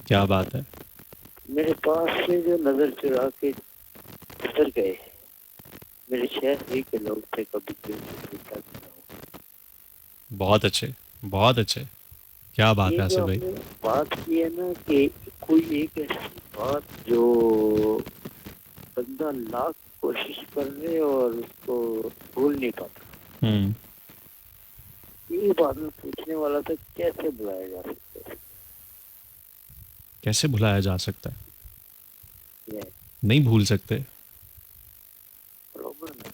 क्या बात है। मेरे पास से जो नजर चुरा के गुजर गए मेरे शहर ही के लोग थे, कभी दिल से टूटा भी ना हो। बहुत अच्छे, बहुत अच्छे। क्या बात ये है जो आसिफ भाई। आपने बात की है ना कि कोई एक ऐसी बात जो बंदा लाख कोशिश कर ले और उसको भूल नहीं पाता, हम्म ये बात में पूछने वाला था कैसे बुलाया जा सकता है। कैसे भुलाया जा सकता है? ये नहीं भूल सकते। प्रॉब्लम है,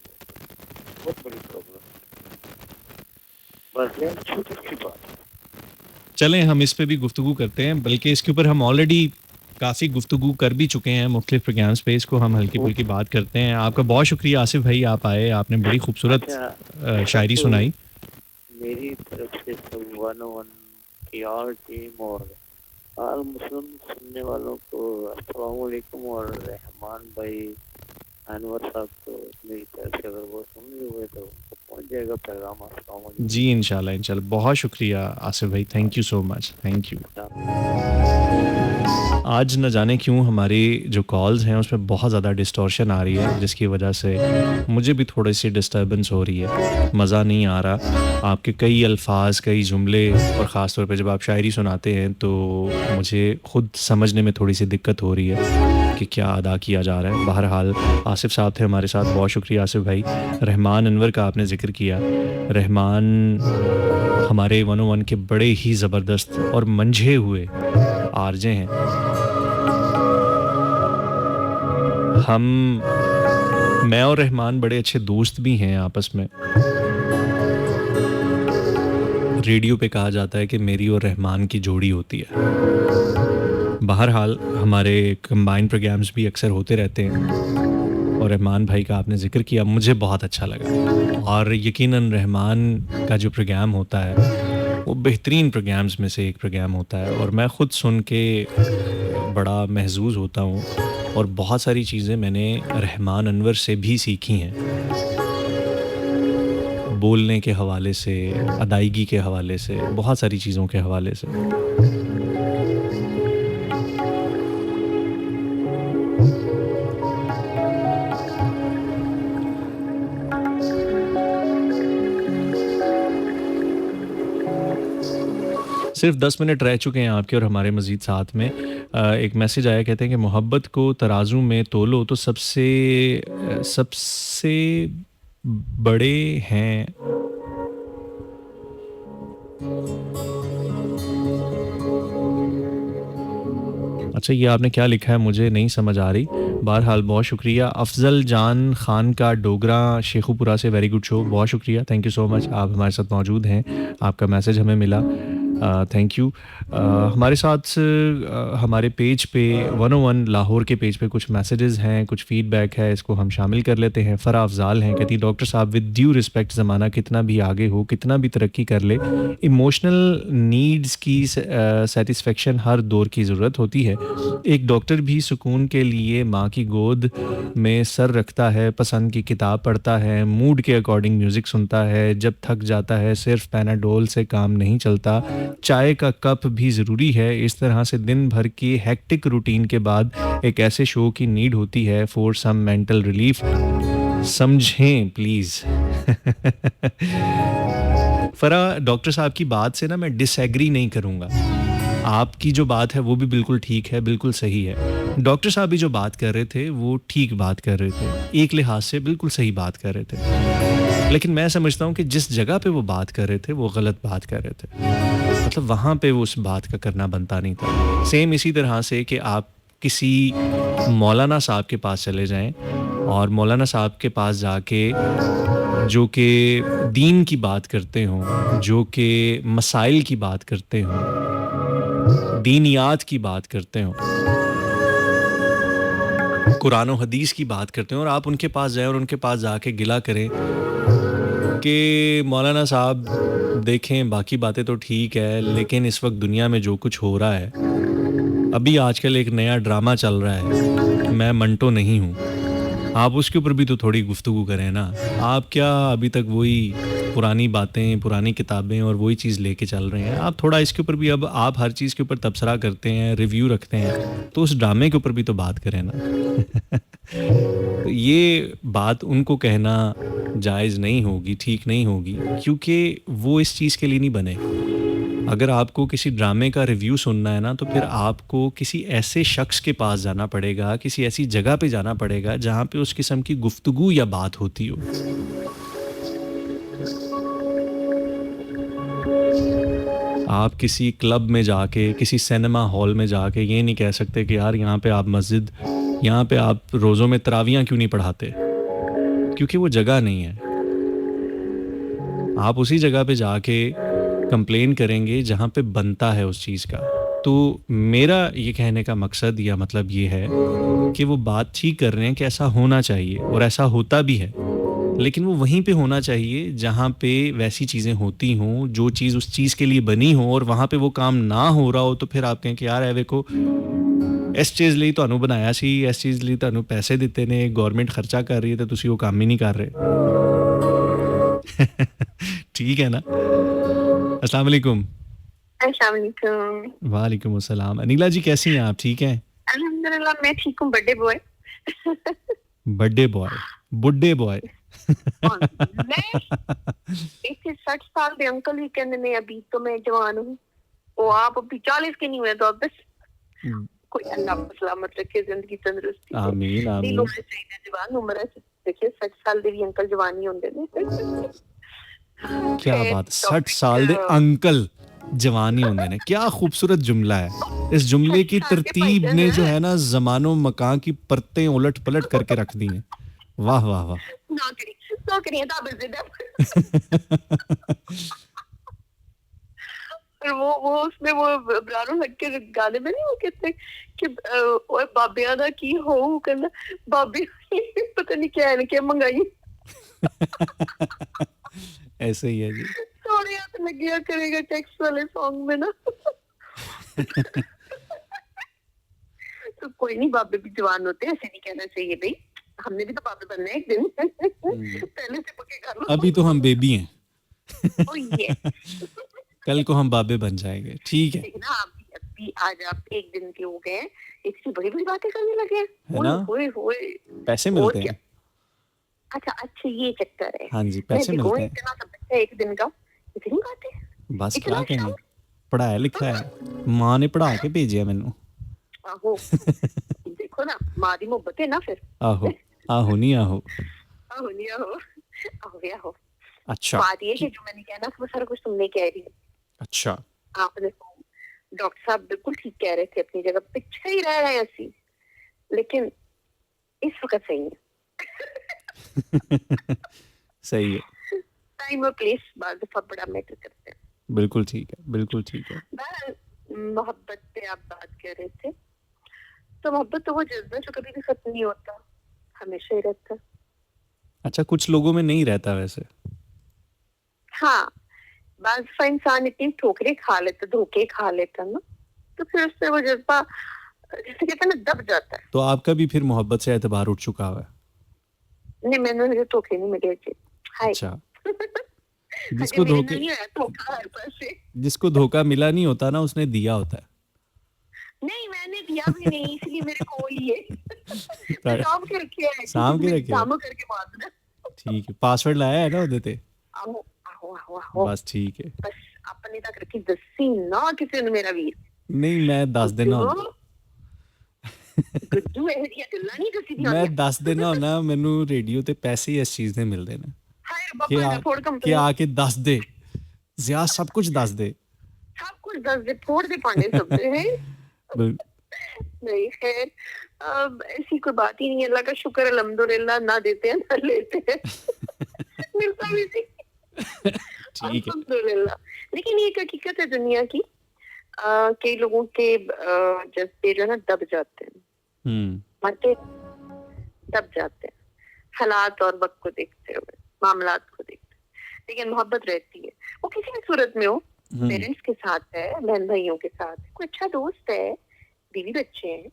बहुत बड़ी प्रॉब्लम। बस ये छोटी सी बात है। चलें हम इस पे भी गुफ्तगू करते हैं, बल्कि इसके ऊपर हम ऑलरेडी काफ़ी गुफ्तगू कर भी चुके हैं मुख्तलिफ प्रोग्राम्स पे। इसको हम हल्की फुल्की बात करते हैं। आपका बहुत शुक्रिया आसिफ भाई, आप आए, आपने बड़ी खूबसूरत शायरी सुनाई। मेरी तरफ से सब 101 की ऑल टीम और आल मुस्लिम सुनने वालों को अस्सलाम वालेकुम, और रहमान भाई अनवर साहब को मेरी तरफ से अगर वो सुन रहे हुए तो उनको पहुंच जाएगा पैगाम। अस्सलाम वालेकुम। जी इंशाल्लाह इंशाल्लाह। बहुत शुक्रिया आसिफ भाई, thank you so much, thank you. आज न जाने क्यों हमारी जो कॉल्स हैं उसमें बहुत ज़्यादा डिस्टॉर्शन आ रही है, जिसकी वजह से मुझे भी थोड़ी सी डिस्टर्बेंस हो रही है। मज़ा नहीं आ रहा। आपके कई अल्फाज, कई जुमले, और ख़ास तौर पे जब आप शायरी सुनाते हैं तो मुझे ख़ुद समझने में थोड़ी सी दिक्कत हो रही है कि क्या अदा किया जा रहा है। बहरहाल आसिफ साहब थे हमारे साथ, बहुत शुक्रिया आसिफ भाई। रहमान अनवर का आपने ज़िक्र किया। रहमान हमारे 101 के बड़े ही ज़बरदस्त और मंझे हुए आरजे हैं। मैं और रहमान बड़े अच्छे दोस्त भी हैं आपस में। रेडियो पे कहा जाता है कि मेरी और रहमान की जोड़ी होती है। बहरहाल हमारे कंबाइंड प्रोग्राम्स भी अक्सर होते रहते हैं, और रहमान भाई का आपने ज़िक्र किया, मुझे बहुत अच्छा लगा। और यकीनन रहमान का जो प्रोग्राम होता है वो बेहतरीन प्रोग्राम्स में से एक प्रोग्राम होता है, और मैं ख़ुद सुन के बड़ा महज़ूज़ होता हूँ। और बहुत सारी चीज़ें मैंने रहमान अनवर से भी सीखी हैं, बोलने के हवाले से, अदायगी के हवाले से, बहुत सारी चीज़ों के हवाले से। सिर्फ 10 मिनट रह चुके हैं आपके और हमारे मज़ीद साथ में। एक मैसेज आया, कहते हैं कि मोहब्बत को तराजू में तोलो तो सबसे बड़े हैं। अच्छा, ये आपने क्या लिखा है मुझे नहीं समझ आ रही। बहरहाल बहुत शुक्रिया। अफजल जान खान का डोगरा शेखुपुरा से, वेरी गुड शो, बहुत शुक्रिया, थैंक यू सो मच, आप हमारे साथ मौजूद हैं, आपका मैसेज हमें मिला, थैंक यू। हमारे साथ हमारे पेज पे 101 लाहौर के पेज पे कुछ मैसेजेस हैं, कुछ फीडबैक है, इसको हम शामिल कर लेते हैं। फ़रा अफजाल हैं, कहती डॉक्टर साहब विद ड्यू रिस्पेक्ट, ज़माना कितना भी आगे हो, कितना भी तरक्की कर ले, इमोशनल नीड्स की सेटिस्फेक्शन हर दौर की ज़रूरत होती है। एक डॉक्टर भी सुकून के लिए माँ की गोद में सर रखता है, पसंद की किताब पढ़ता है, मूड के अकॉर्डिंग म्यूज़िक सुनता है, जब थक जाता है सिर्फ पैनाडोल से काम नहीं चलता, चाय का कप भी ज़रूरी है। इस तरह से दिन भर की हेक्टिक रूटीन के बाद एक ऐसे शो की नीड होती है फॉर सम मेंटल रिलीफ, समझें प्लीज़। फ़रा, डॉक्टर साहब की बात से ना मैं डिसएग्री नहीं करूँगा। आपकी जो बात है वो भी बिल्कुल ठीक है, बिल्कुल सही है। डॉक्टर साहब भी जो बात कर रहे थे वो ठीक बात कर रहे थे, एक लिहाज से बिल्कुल सही बात कर रहे थे। लेकिन मैं समझता हूँ कि जिस जगह पे वो बात कर रहे थे वो गलत बात कर रहे थे, मतलब वहाँ पे वो उस बात का करना बनता नहीं था। सेम इसी तरह से कि आप किसी मौलाना साहब के पास चले जाएं और मौलाना साहब के पास जाके जो कि दीन की बात करते हों, जो कि मसाइल की बात करते हों, दीनियात की बात करते हों, कुरान और हदीस की बात करते हैं, और आप उनके पास जाएं और उनके पास जाके गिला करें कि मौलाना साहब देखें बाकी बातें तो ठीक है, लेकिन इस वक्त दुनिया में जो कुछ हो रहा है, अभी आजकल एक नया ड्रामा चल रहा है, मैं मंटो नहीं हूँ, आप उसके ऊपर भी तो थोड़ी गुफ्तगू करें ना। आप क्या अभी तक वही पुरानी बातें, पुरानी किताबें और वही चीज़ लेके चल रहे हैं। आप थोड़ा इसके ऊपर भी, अब आप हर चीज़ के ऊपर तबसरा करते हैं, रिव्यू रखते हैं, तो उस ड्रामे के ऊपर भी तो बात करें ना। तो ये बात उनको कहना जायज़ नहीं होगी, ठीक नहीं होगी, क्योंकि वो इस चीज़ के लिए नहीं बने। अगर आपको किसी ड्रामे का रिव्यू सुनना है ना, तो फिर आपको किसी ऐसे शख्स के पास जाना पड़ेगा, किसी ऐसी जगह पे जाना पड़ेगा जहाँ पे उस किस्म की गुफ्तगू या बात होती हो। आप किसी क्लब में जाके, किसी सिनेमा हॉल में जाके ये नहीं कह सकते कि यार यहाँ पे आप मस्जिद, यहाँ पे आप रोज़ों में तरावियाँ क्यों नहीं पढ़ाते, क्योंकि वो जगह नहीं है। आप उसी जगह पे जाके कंप्लेन करेंगे जहाँ पे बनता है उस चीज़ का। तो मेरा ये कहने का मकसद या मतलब ये है कि वो बात ठीक कर रहे हैं कि ऐसा होना चाहिए और ऐसा होता भी है, लेकिन वो वहीं पे होना चाहिए जहाँ पे वैसी चीज़ें होती हों, जो चीज़ उस चीज़ के लिए बनी हो, और वहाँ पे वो काम ना हो रहा हो तो फिर आप कहें कि यार देखो इस चीज़ ਲਈ ਤੁਹਾਨੂੰ ਬਣਾਇਆ ਸੀ, ਇਸ ਚੀਜ਼ ਲਈ ਤੁਹਾਨੂੰ ਪੈਸੇ ਦਿੱਤੇ ਨੇ, ਗਵਰਨमेंट ਖਰਚਾ ਕਰ ਰਹੀ है, तो ਤੁਸੀਂ वो काम ही नहीं कर रहे। ठीक है ना। अस्सलाम वालेकुम। अस्सलाम वालेकुम। वालेकुम अस्सलाम। अनीला जी कैसी हैं आप, ठीक हैं? अल्हम्दुलिल्लाह मैं ठीक हूँ। बर्थडे बॉय बर्थडे बॉय, बुड्ढे बॉय। मैं इतने 60 साल के अंकल ही कहने में अभी तो मैं जवान हूँ, वो आप अभी 40 के नहीं हुए, तो अब बस कोई अल्लाह आपको सलामत रखे, जिंदगी तंदुरुस्ती दे। आमीन दिल आमीन। होने चाहिए जवान उम्र है। देखिए 60 साल दे भी अंकल जवान ही होंगे ने। क्या बात, 60 साल दे अंकल जवानी होंगे ने, क्या खूबसूरत जुमला है। इस जुमले की तरतीब ने जो है ना ज़मानो मकान की परतें उलट पलट करके रख दी हैं। वाह वाह वाह। नौकरी है और वो उसमें वो ब्रानो लग के गाने में नहीं वो कहते कि ओए बाबिया दा की हो, कहना बाबी पता नहीं क्या है क्या मंगाई। ऐसे ही है जी। थोड़े हाथ लग गया करेगा टेक्स्ट वाले सॉन्ग में ना। तो कोई नहीं, बाबे भी जवान होते हैं, ऐसे नहीं कहना चाहिए भाई। हमने भी तो बाबे बनना है एक दिन। पहले से पक्के कर लो। अभी तो हम बेबी हैं। ओ ये कल को हम बाबे बन जाएंगे, ठीक है ना। अभी आज आप एक दिन के हो गए, इतनी बड़ी बड़ी बातें करने लगे हैं, है ना? ओए ओए पैसे और मिलते क्या? हैं। अच्छा ये चक्कर है। हाँ जी, पैसे मैं देखो, मिलते हैं। इतना सब बच्चा एक दिन का, इतनी बातें, बस इतना क्या कहें, शौक। पढ़ाया लिखा है, माँ ने पढ़ा के भेजा मैनू। आहो देखो ना, माँ दी मोहब्बत है ना फिर। आहो आहो नहीं आहो। आहो नहीं आहो, आहो भी आहो। अच्छा बात ये है कि जो मैंने कहना वो सारा कुछ तुमने कह रही है। अच्छा। आप देखो, डॉक्टर साहब बिल्कुल ठीक कह रहे थे, अपनी जगह पीछे ही रह रहे हैं ऐसी, लेकिन इस वक्त सही है। सही है, टाइम और प्लेस बाद दफा बड़ा मैटर करते हैं। बिल्कुल ठीक है, बिल्कुल ठीक है। मोहब्बत पे आप बात कर रहे थे, तो मोहब्बत तो वो जज्बा जो कभी भी खत्म नहीं होता, हमेशा ही रहता है। अच्छा, कुछ लोगों में नहीं रहता वैसे। हाँ, बाज़ दफा इंसान इतनी ठोकरें खा लेता, धोखे खा लेता ना, तो फिर उससे वो जज्बा जैसे कहते हैं ना, दब जाता है। तो आपका भी फिर मोहब्बत से एतबार उठ चुका हुआ है? नहीं, मैंने मुझे धोखे नहीं मिले थे। हाय अच्छा। जिसको धोखे, नहीं आया धोखा हर पास से। जिसको धोखा मिला नहीं होता ना, उसने दिया होता है। नहीं, मैंने दिया भी नहीं, इसलिए मेरे को ही है। मैं साम के रखे है, साम के रखे है। साम करके मारना। ठीक है, पासवर्ड लाया है ना ਉਹਦੇ ਤੇ? आहो आहो आहो आहो, बस ठीक है। बस अपने तक रखी, दसी ना किसी ने मेरा वीर। नहीं, मैं दस देना ਹੁੰਦਾ। गुड्डू ਇਹ ਦੀਆਂ ਗੱਲਾਂ ਨਹੀਂ ਦਸੀ ਦੀਆਂ। मैं दस देना ਹੁੰਦਾ, ਮੈਨੂੰ ਰੇਡੀਓ ਤੇ ਪੈਸੇ ਹੀ ਇਸ ਚੀਜ਼ ਦੇ ਮਿਲਦੇ ਨੇ ਹਾਏ ਰੱਬਾ, ਮੈਂ ਫੋੜ कि ਕੰਪਨੀ आके दस दे, ज़िया सब कुछ दस दे। सब कुछ दस दे, फोड़ दे पांडे सब दे हैं। बिल- नहीं खैर, अब ऐसी कोई बात ही नहीं है। अल्लाह का शुक्र, अल्हम्दुलिल्लाह, ना देते हैं ना लेते हैं। मिलता भी नहीं, ठीक है। अल्हम्दुलिल्लाह। लेकिन ये एक हकीकत है दुनिया की, कई लोगों के जज्बे जो है ना दब जाते हैं, मरते दब जाते हैं, हालात और वक्त को देखते हुए, मामलात को देखते हुए। लेकिन मोहब्बत रहती है, वो किसी भी सूरत में हो, पेरेंट्स के साथ है, बहन भाइयों के साथ है, कोई अच्छा दोस्त है, बीवी बच्चे हैं,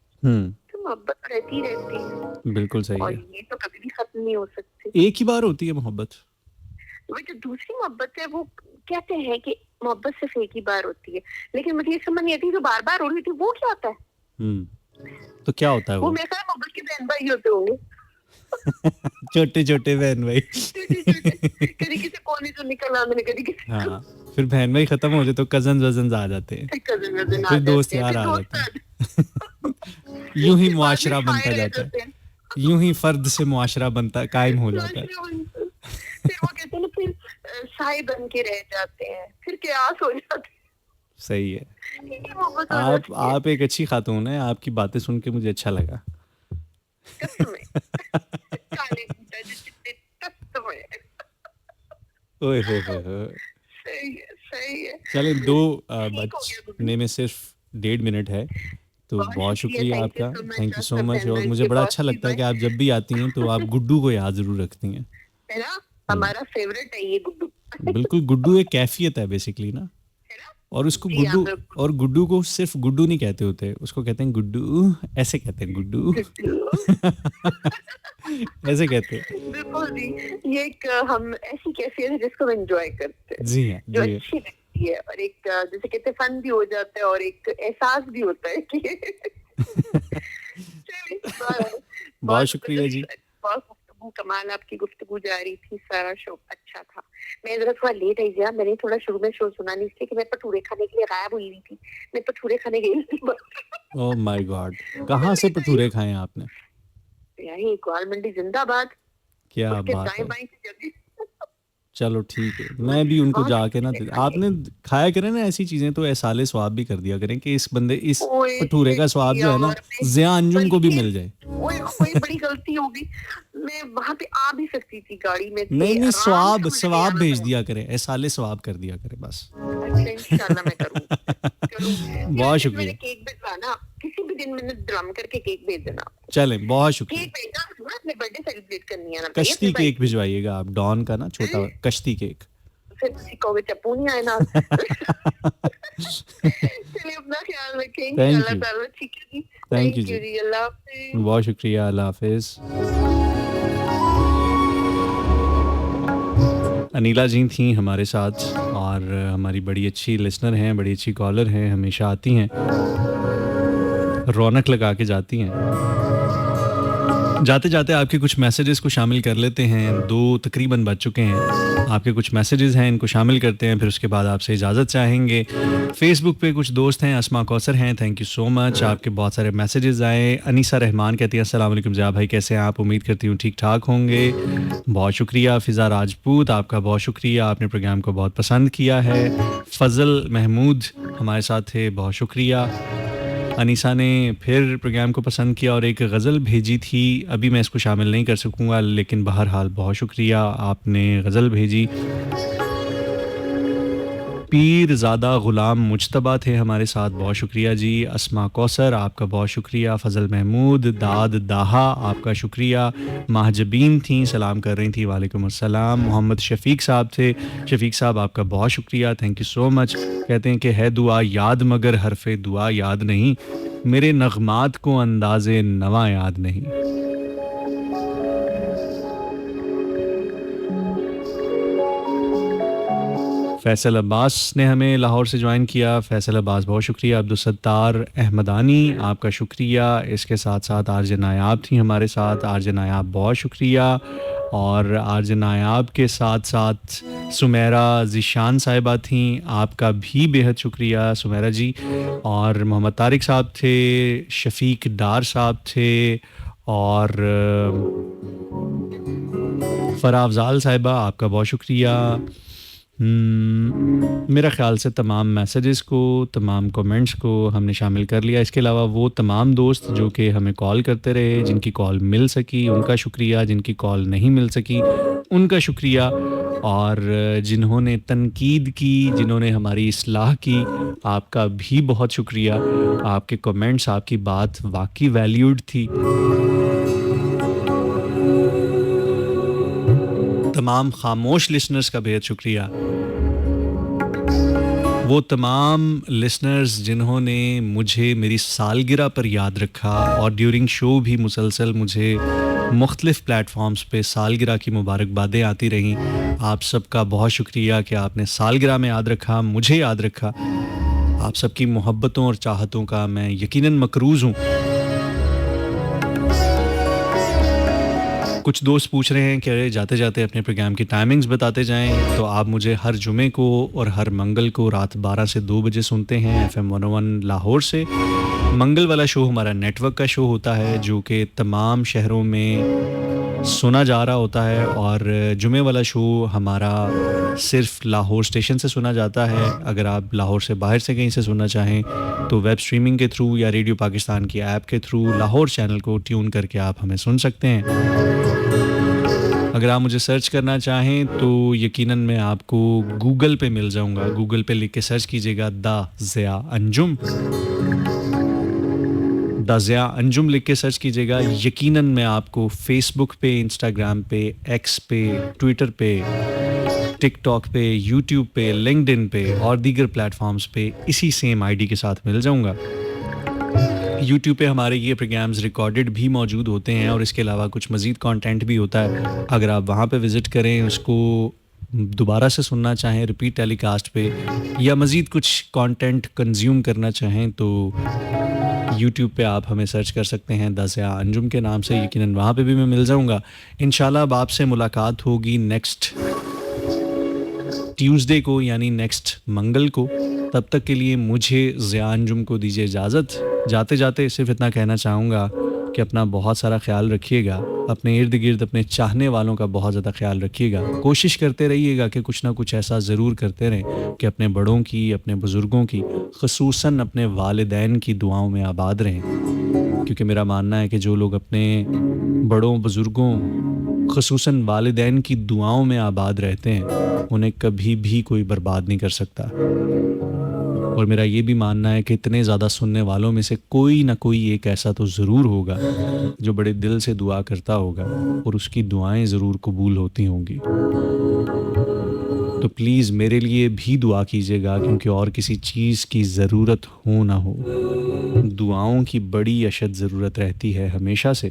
तो मोहब्बत रहती ही रहती है। बिल्कुल सही और है। ये तो कभी नहीं हो सकती। एक ही बार होती है मोहब्बत। वो जो दूसरी मोहब्बत है वो कहते हैं कि मोहब्बत सिर्फ एक ही बार होती है, लेकिन मुझे ये समझ नहीं आती जो बार बार हो रही थी वो क्या होता है। तो क्या होता है वो मेरे ख्याल मोहब्बत के बहन भाई होते होंगे। छोटे छोटे बहन भाई। कभी किसी कोने से निकल आने, कभी किसी हाँ, फिर बहन भाई खत्म हो जाए तो कजन वजन आ जाते हैं, फिर दोस्त यार आ जाते हैं। यूं ही मुआशरा बनता जाता है, यूं ही फर्द से मुआशरा बनता कायम हो जाता है। फिर वो कहते हैं ना, फिर साए बन के रह जाते हैं, फिर क्यास हो जाते हैं। सही है। आप एक अच्छी खातून है, आपकी बातें सुन के मुझे अच्छा लगा। ओए हो सही है। चले 2 बजने में सिर्फ 1.5 मिनट है, तो बहुत शुक्रिया आपका, थैंक यू सो मच। और मुझे बड़ा अच्छा लगता है कि आप जब भी आती हैं तो आप गुड्डू को याद जरूर रखती हैं। है ना, हमारा फेवरेट है ये गुड्डू। बिल्कुल, गुड्डू एक कैफियत है बेसिकली ना, और उसको गुड्डू, और गुड्डू को सिर्फ गुड्डू नहीं कहते होते, उसको कहते हैं गुड्डू, ऐसे कहते हैं गुड्डू। ऐसे कहते हैं। बिल्कुल जी, ये एक हम ऐसी कैफियत है जिसको हम एंजॉय करते हैं। जी हाँ, जो अच्छी लगती है, और एक जैसे कहते हैं फन भी हो जाता है और एक एहसास भी होता है कि बहुत शुक्रिया जी। बहुत कमाल आपकी गुफ्तगू जारी थी, सारा शो अच्छा था। मैं जरा थोड़ा लेट आई गया, मैंने थोड़ा शुरू में शो सुना नहीं, इसलिए कि मैं भटूरे खाने के लिए गायब हुई थी। मैं भटूरे खाने गई थी। ओह माय गॉड, कहाँ से भटूरे खाए आपने? यही इकबाल मंडी जिंदाबाद। क्या बात है। चलो ठीक है, मैं भी उनको जाके ना, आपने खाया करें ना ऐसी चीजें, तो एहसाले स्वाब भी कर दिया करें कि इस बंदे, इस भटूरे का स्वाब जो है ना ज़िया अंजुम को भी मिल जाए। कोई बड़ी गलती होगी, मैं वहाँ पे आ भी सकती थी गाड़ी में। नहीं, स्वाब भेज दिया करें, एहसाले स्वाब कर दिया करें बस। इंशाल्लाह मैं करूँगी। बहुत शुक्रिया। केक भिजवाना, किसी भी दिन मैंने ड्रम करके केक भेज देना। चले, बहुत शुक्रिया। केक भेजना, अपने बर्थडे सेलिब्रेट करनी है ना। कश्ती केक भिजवाइएगा आप, डॉन का ना छोटा कश्ती केक। फिर किसी को चप्पू नहीं आए ना। चलिए अपना ख्याल रखें। अल्लाह ताला ठीक है जी। थैंक यू जी, अल्लाह हाफिज़। बहुत शुक्रिया, अल्लाह हाफिज़। अनीला जी थी हमारे साथ, और हमारी बड़ी अच्छी लिसनर हैं, बड़ी अच्छी कॉलर हैं, हमेशा आती हैं, रौनक लगा के जाती हैं। जाते जाते आपके कुछ मैसेजेस को शामिल कर लेते हैं, 2 तकरीबन बज चुके हैं। आपके कुछ मैसेजेस हैं, इनको शामिल करते हैं, फिर उसके बाद आपसे इजाज़त चाहेंगे। फेसबुक पे कुछ दोस्त हैं, अस्मा कौसर हैं, थैंक यू सो मच, आपके बहुत सारे मैसेजेस आए। अनीसा रहमान कहती हैं अस्सलाम वालेकुम ज़िया भाई, कैसे हैं आप? उम्मीद करती हूँ ठीक ठाक होंगे। बहुत शुक्रिया। फ़िज़ा राजपूत, आपका बहुत शुक्रिया, आपने प्रोग्राम को बहुत पसंद किया है। फ़ज़ल महमूद हमारे साथ थे, बहुत शुक्रिया। अनीसा ने फिर प्रोग्राम को पसंद किया और एक गज़ल भेजी थी, अभी मैं इसको शामिल नहीं कर सकूँगा, लेकिन बहरहाल बहुत शुक्रिया, आपने गज़ल भेजी। पीरज़ादा ग़ुलाम मुज्तबा थे हमारे साथ, बहुत शुक्रिया जी। अस्मा कौसर, आपका बहुत शुक्रिया। फ़ज़ल महमूद, दाद दाहा, आपका शुक्रिया। महजबीन थी, सलाम कर रही थी, वालेकुम अस्सलाम। मोहम्मद शफ़ीक साहब थे, शफ़ीक साहब आपका बहुत शुक्रिया, थैंक यू सो मच। कहते हैं कि है दुआ याद मगर हरफ़े दुआ याद नहीं, मेरे नग़मात को अंदाज़े नवा याद नहीं। फैसल अब्बास ने हमें लाहौर से ज्वाइन किया, फैसल अब्बास बहुत शुक्रिया। अब्दुलसत्तार अहमदानी, आपका शुक्रिया। इसके साथ साथ आरजे नायाब थी हमारे साथ, आरजे नायाब बहुत शुक्रिया। और आरजे नायाब के साथ साथ सुमेरा ज़िशान साहिबा थी, आपका भी बेहद शुक्रिया सुमेरा जी। और मोहम्मद तारिक साहब थे, शफ़ीक डार साहब थे, और फ़रा अफ़ज़ाल साहिबा, आपका बहुत शुक्रिया। मेरा ख़्याल से तमाम मैसेजेस को, तमाम कमेंट्स को हमने शामिल कर लिया। इसके अलावा वो तमाम दोस्त जो कि हमें कॉल करते रहे, जिनकी कॉल मिल सकी उनका शुक्रिया, जिनकी कॉल नहीं मिल सकी उनका शुक्रिया, और जिन्होंने तनकीद की, जिन्होंने हमारी इस्लाह की, आपका भी बहुत शुक्रिया। आपके कमेंट्स, आपकी बात वाकई वैल्यूड थी। तमाम खामोश लिसनर्स का बेहद शुक्रिया। वो तमाम लिसनर्स जिन्होंने मुझे मेरी सालगिरह पर याद रखा और ड्यूरिंग शो भी मुसलसल मुझे मुख्तलिफ़ प्लेटफॉर्म्स पे सालगिरह की मुबारकबादें आती रहीं। आप सबका बहुत शुक्रिया कि आपने सालगिरह में याद रखा, मुझे याद रखा। आप सबकी मोहब्बतों और चाहतों का मैं यकीनन मकरूज़ हूँ। कुछ दोस्त पूछ रहे हैं कि अरे जाते जाते अपने प्रोग्राम की टाइमिंग्स बताते जाएं, तो आप मुझे हर जुमे को और हर मंगल को रात 12 से 2 बजे सुनते हैं FM 101 लाहौर से। मंगल वाला शो हमारा नेटवर्क का शो होता है जो कि तमाम शहरों में सुना जा रहा होता है, और जुमे वाला शो हमारा सिर्फ लाहौर स्टेशन से सुना जाता है। अगर आप लाहौर से बाहर से कहीं से सुनना चाहें तो वेब स्ट्रीमिंग के थ्रू या रेडियो पाकिस्तान की ऐप के थ्रू लाहौर चैनल को ट्यून करके आप हमें सुन सकते हैं। अगर आप मुझे सर्च करना चाहें तो यकीनन मैं आपको गूगल पे मिल जाऊंगा। गूगल पे लिख के सर्च कीजिएगा द ज़िया अंजुम, द ज़िया अंजुम लिख के सर्च कीजिएगा। यकीनन मैं आपको फेसबुक पे, इंस्टाग्राम पे, एक्स पे, ट्विटर पे, टिकटॉक पे, यूट्यूब पे, लिंक्डइन पे और दीगर प्लेटफॉर्म्स पे इसी सेम आईडी के साथ मिल जाऊंगा। यूट्यूब पे हमारे ये प्रोग्राम्स रिकॉर्डेड भी मौजूद होते हैं और इसके अलावा कुछ मज़ीद कंटेंट भी होता है। अगर आप वहाँ पे विज़िट करें, उसको दोबारा से सुनना चाहें रिपीट टेलीकास्ट पे, या मज़ीद कुछ कंटेंट कंज्यूम करना चाहें, तो यूट्यूब पे आप हमें सर्च कर सकते हैं द ज़िया अंजुम के नाम से। यकीनन वहाँ पे भी मैं मिल जाऊँगा। इंशाल्लाह अब आपसे मुलाकात होगी नेक्स्ट ट्यूसडे को, यानी नेक्स्ट मंगल को। तब तक के लिए मुझे ज़िया अंजुम को दीजिए इजाज़त। जाते जाते सिर्फ इतना कहना चाहूँगा कि अपना बहुत सारा ख्याल रखिएगा, अपने इर्द गिर्द अपने चाहने वालों का बहुत ज़्यादा ख्याल रखिएगा। कोशिश करते रहिएगा कि कुछ ना कुछ ऐसा ज़रूर करते रहें कि अपने बड़ों की, अपने बुज़ुर्गों की, ख़ुसूसन अपने वालिदैन की दुआओं में आबाद रहें। क्योंकि मेरा मानना है कि जो लोग अपने बड़ों, बुज़ुर्गों, ख़ुसूसन वालिदैन की दुआओं में आबाद रहते हैं, उन्हें कभी भी कोई बर्बाद नहीं कर सकता। और मेरा ये भी मानना है कि इतने ज़्यादा सुनने वालों में से कोई ना कोई एक ऐसा तो ज़रूर होगा जो बड़े दिल से दुआ करता होगा और उसकी दुआएं ज़रूर कबूल होती होंगी। तो प्लीज़ मेरे लिए भी दुआ कीजिएगा, क्योंकि और किसी चीज़ की ज़रूरत हो ना हो, दुआओं की बड़ी अशद ज़रूरत रहती है हमेशा से।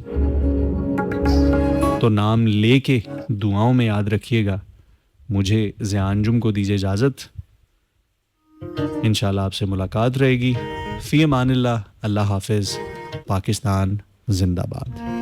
तो नाम लेके दुआओं में याद रखिएगा। मुझे ज़िया अंजुम को दीजिए इजाज़त। इंशाल्लाह आपसे मुलाकात रहेगी। फ़ी अमानिल्लाह। अल्लाह हाफ़िज़। पाकिस्तान जिंदाबाद।